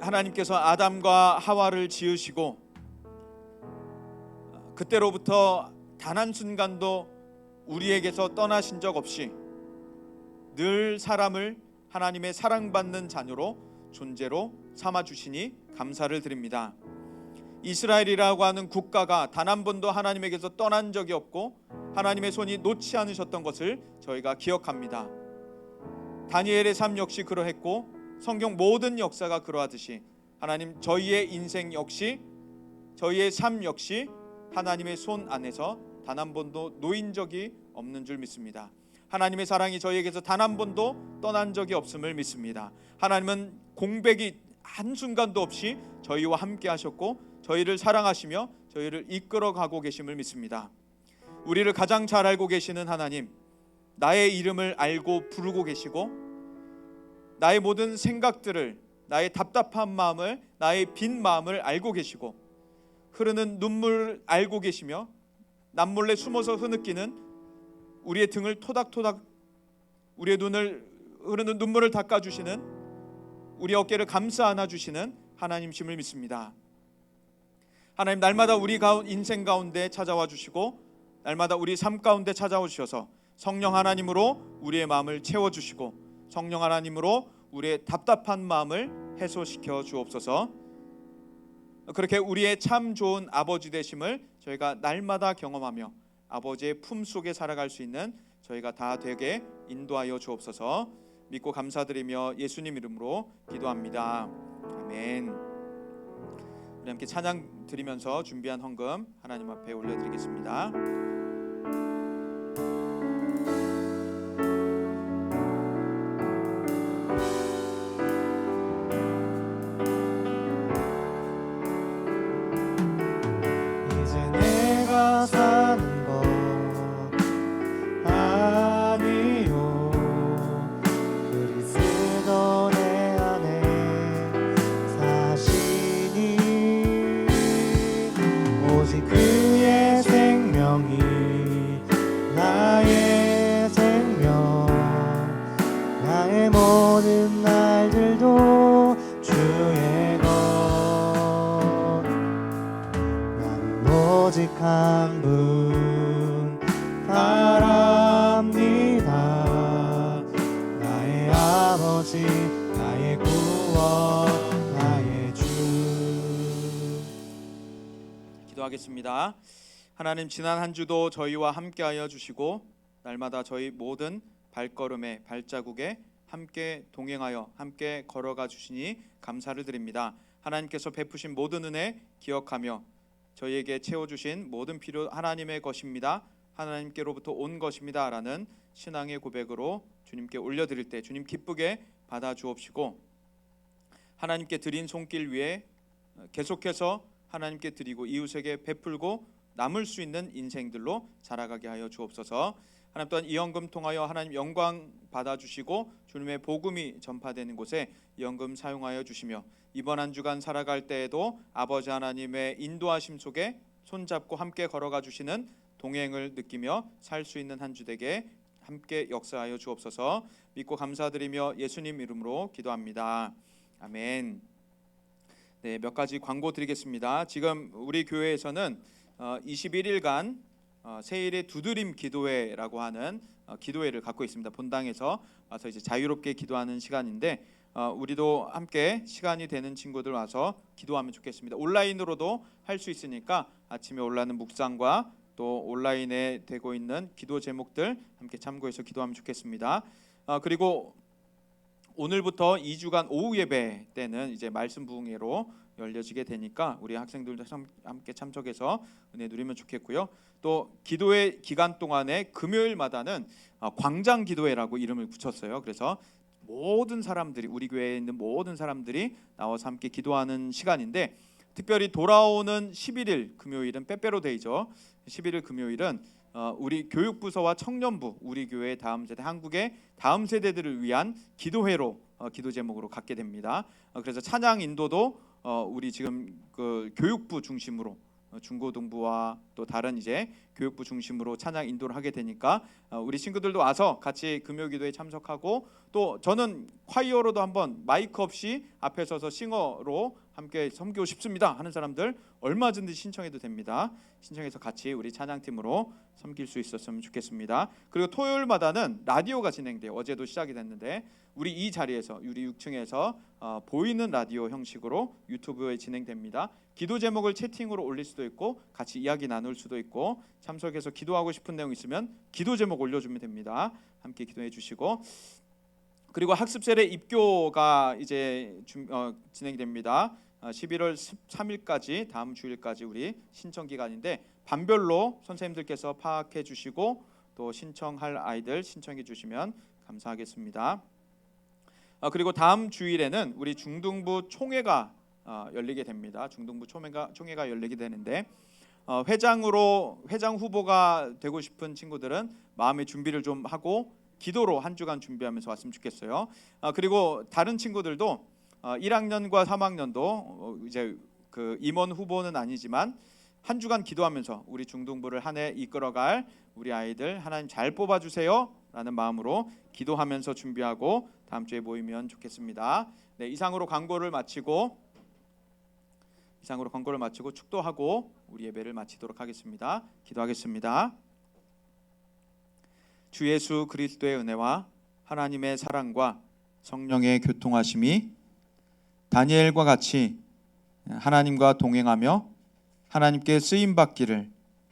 하나님께서 아담과 하와를 지으시고 그때로부터 단 한순간도 우리에게서 떠나신 적 없이 늘 사람을 하나님의 사랑받는 자녀로 존재로 삼아주시니 감사를 드립니다. 이스라엘이라고 하는 국가가 단 한 번도 하나님에게서 떠난 적이 없고 하나님의 손이 놓지 않으셨던 것을 저희가 기억합니다. 다니엘의 삶 역시 그러했고 성경 모든 역사가 그러하듯이 하나님 저희의 인생 역시 저희의 삶 역시 하나님의 손 안에서 단 한 번도 놓인 적이 없는 줄 믿습니다. 하나님의 사랑이 저희에게서 단 한 번도 떠난 적이 없음을 믿습니다. 하나님은 공백이 한순간도 없이 저희와 함께 하셨고 저희를 사랑하시며 저희를 이끌어가고 계심을 믿습니다. 우리를 가장 잘 알고 계시는 하나님, 나의 이름을 알고 부르고 계시고 나의 모든 생각들을, 나의 답답한 마음을, 나의 빈 마음을 알고 계시고 흐르는 눈물을 알고 계시며 남몰래 숨어서 흐느끼는 우리의 등을 토닥토닥 우리의 눈을 흐르는 눈물을 닦아주시는 우리 어깨를 감싸 안아주시는 하나님심을 믿습니다. 하나님 날마다 우리 인생 가운데 찾아와 주시고 날마다 우리 삶 가운데 찾아와 주셔서 성령 하나님으로 우리의 마음을 채워주시고 성령 하나님으로 우리의 답답한 마음을 해소시켜 주옵소서. 그렇게 우리의 참 좋은 아버지 되심을 저희가 날마다 경험하며 아버지의 품속에 살아갈 수 있는 저희가 다 되게 인도하여 주옵소서. 믿고 감사드리며 예수님 이름으로 기도합니다. 아멘. 우리 함께 찬양 드리면서 준비한 헌금 하나님 앞에 올려드리겠습니다. 이제 내가 사는 것 아니 오직 그의 생명이 나의 생명, 나의 모든 날들도 주의 것. 나는 오직 한 분 바랍니다. 나의 아버지, 나의 구원, 나의 주. 기도하겠습니다. 하나님, 지난 한 주도 저희와 함께하여 주시고 날마다 저희 모든 발걸음에 발자국에 함께 동행하여 함께 걸어가 주시니 감사를 드립니다. 하나님께서 베푸신 모든 은혜 기억하며 저희에게 채워주신 모든 필요 하나님의 것입니다. 하나님께로부터 온 것입니다 라는 신앙의 고백으로 주님께 올려드릴 때 주님 기쁘게 받아 주옵시고, 하나님께 드린 손길 위에 계속해서 하나님께 드리고 이웃에게 베풀고 남을 수 있는 인생들로 자라가게 하여 주옵소서. 하나님, 또한 이 헌금 통하여 하나님 영광 받아주시고 주님의 복음이 전파되는 곳에 이 헌금 사용하여 주시며, 이번 한 주간 살아갈 때에도 아버지 하나님의 인도하심 속에 손잡고 함께 걸어가 주시는 동행을 느끼며 살 수 있는 한 주 되게 함께 역사하여 주옵소서. 믿고 감사드리며 예수님 이름으로 기도합니다. 아멘. 네, 몇 가지 광고 드리겠습니다. 지금 우리 교회에서는 21일간 세일의 두드림 기도회라고 하는 기도회를 갖고 있습니다. 본당에서 와서 이제 자유롭게 기도하는 시간인데, 우리도 함께 시간이 되는 친구들 와서 기도하면 좋겠습니다. 온라인으로도 할 수 있으니까 아침에 올라오는 묵상과 또 온라인에 되고 있는 기도 제목들 함께 참고해서 기도하면 좋겠습니다. 그리고 오늘부터 2주간 오후 예배 때는 이제 말씀 부흥회로 열려지게 되니까 우리 학생들도 함께 참석해서 은혜 누리면 좋겠고요. 또 기도회 기간 동안에 금요일마다는 광장 기도회라고 이름을 붙였어요. 그래서 모든 사람들이, 우리 교회에 있는 모든 사람들이 나와서 함께 기도하는 시간인데, 특별히 돌아오는 11일 금요일은 빼빼로데이죠. 11일 금요일은 우리 교육부서와 청년부, 우리 교회 다음 세대, 한국의 다음 세대들을 위한 기도회로 기도 제목으로 갖게 됩니다. 그래서 찬양 인도도 우리 지금 그 교육부 중심으로 중고등부와 또 다른 이제 교육부 중심으로 찬양 인도를 하게 되니까 우리 친구들도 와서 같이 금요 기도에 참석하고, 또 저는 콰이어로도 한번 마이크 없이 앞에 서서 싱어로 함께 섬기고 싶습니다 하는 사람들 얼마든지 신청해도 됩니다. 신청해서 같이 우리 찬양팀으로 섬길 수 있었으면 좋겠습니다. 그리고 토요일마다는 라디오가 진행돼요. 어제도 시작이 됐는데 우리 이 자리에서, 우리 6층에서 보이는 라디오 형식으로 유튜브에 진행됩니다. 기도 제목을 채팅으로 올릴 수도 있고 같이 이야기 나눌 수도 있고, 참석해서 기도하고 싶은 내용 있으면 기도 제목 올려주면 됩니다. 함께 기도해 주시고, 그리고 학습세례 입교가 이제 진행됩니다. 11월 13일까지 다음 주일까지 우리 신청 기간인데 반별로 선생님들께서 파악해 주시고 또 신청할 아이들 신청해 주시면 감사하겠습니다. 그리고 다음 주일에는 우리 중등부 총회가 열리게 됩니다. 중등부 총회가 열리게 되는데 회장 후보가 되고 싶은 친구들은 마음의 준비를 좀 하고 기도로 한 주간 준비하면서 왔으면 좋겠어요. 그리고 다른 친구들도 1학년과 3학년도 이제 그 임원 후보는 아니지만 한 주간 기도하면서 우리 중등부를 한 해 이끌어갈 우리 아이들 하나님 잘 뽑아주세요 라는 마음으로 기도하면서 준비하고 다음 주에 모이면 좋겠습니다. 네, 이상으로 광고를 마치고 축도하고 우리 예배를 마치도록 하겠습니다. 기도하겠습니다. 주 예수 그리스도의 은혜와 하나님의 사랑과 성령의 교통하심이 다니엘과 같이 하나님과 동행하며 하나님께 쓰임 받기를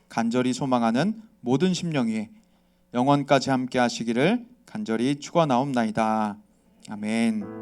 간절히 소망하는 모든 심령 위에 영원까지 함께 하시기를 간절히 축원하옵나이다. 아멘.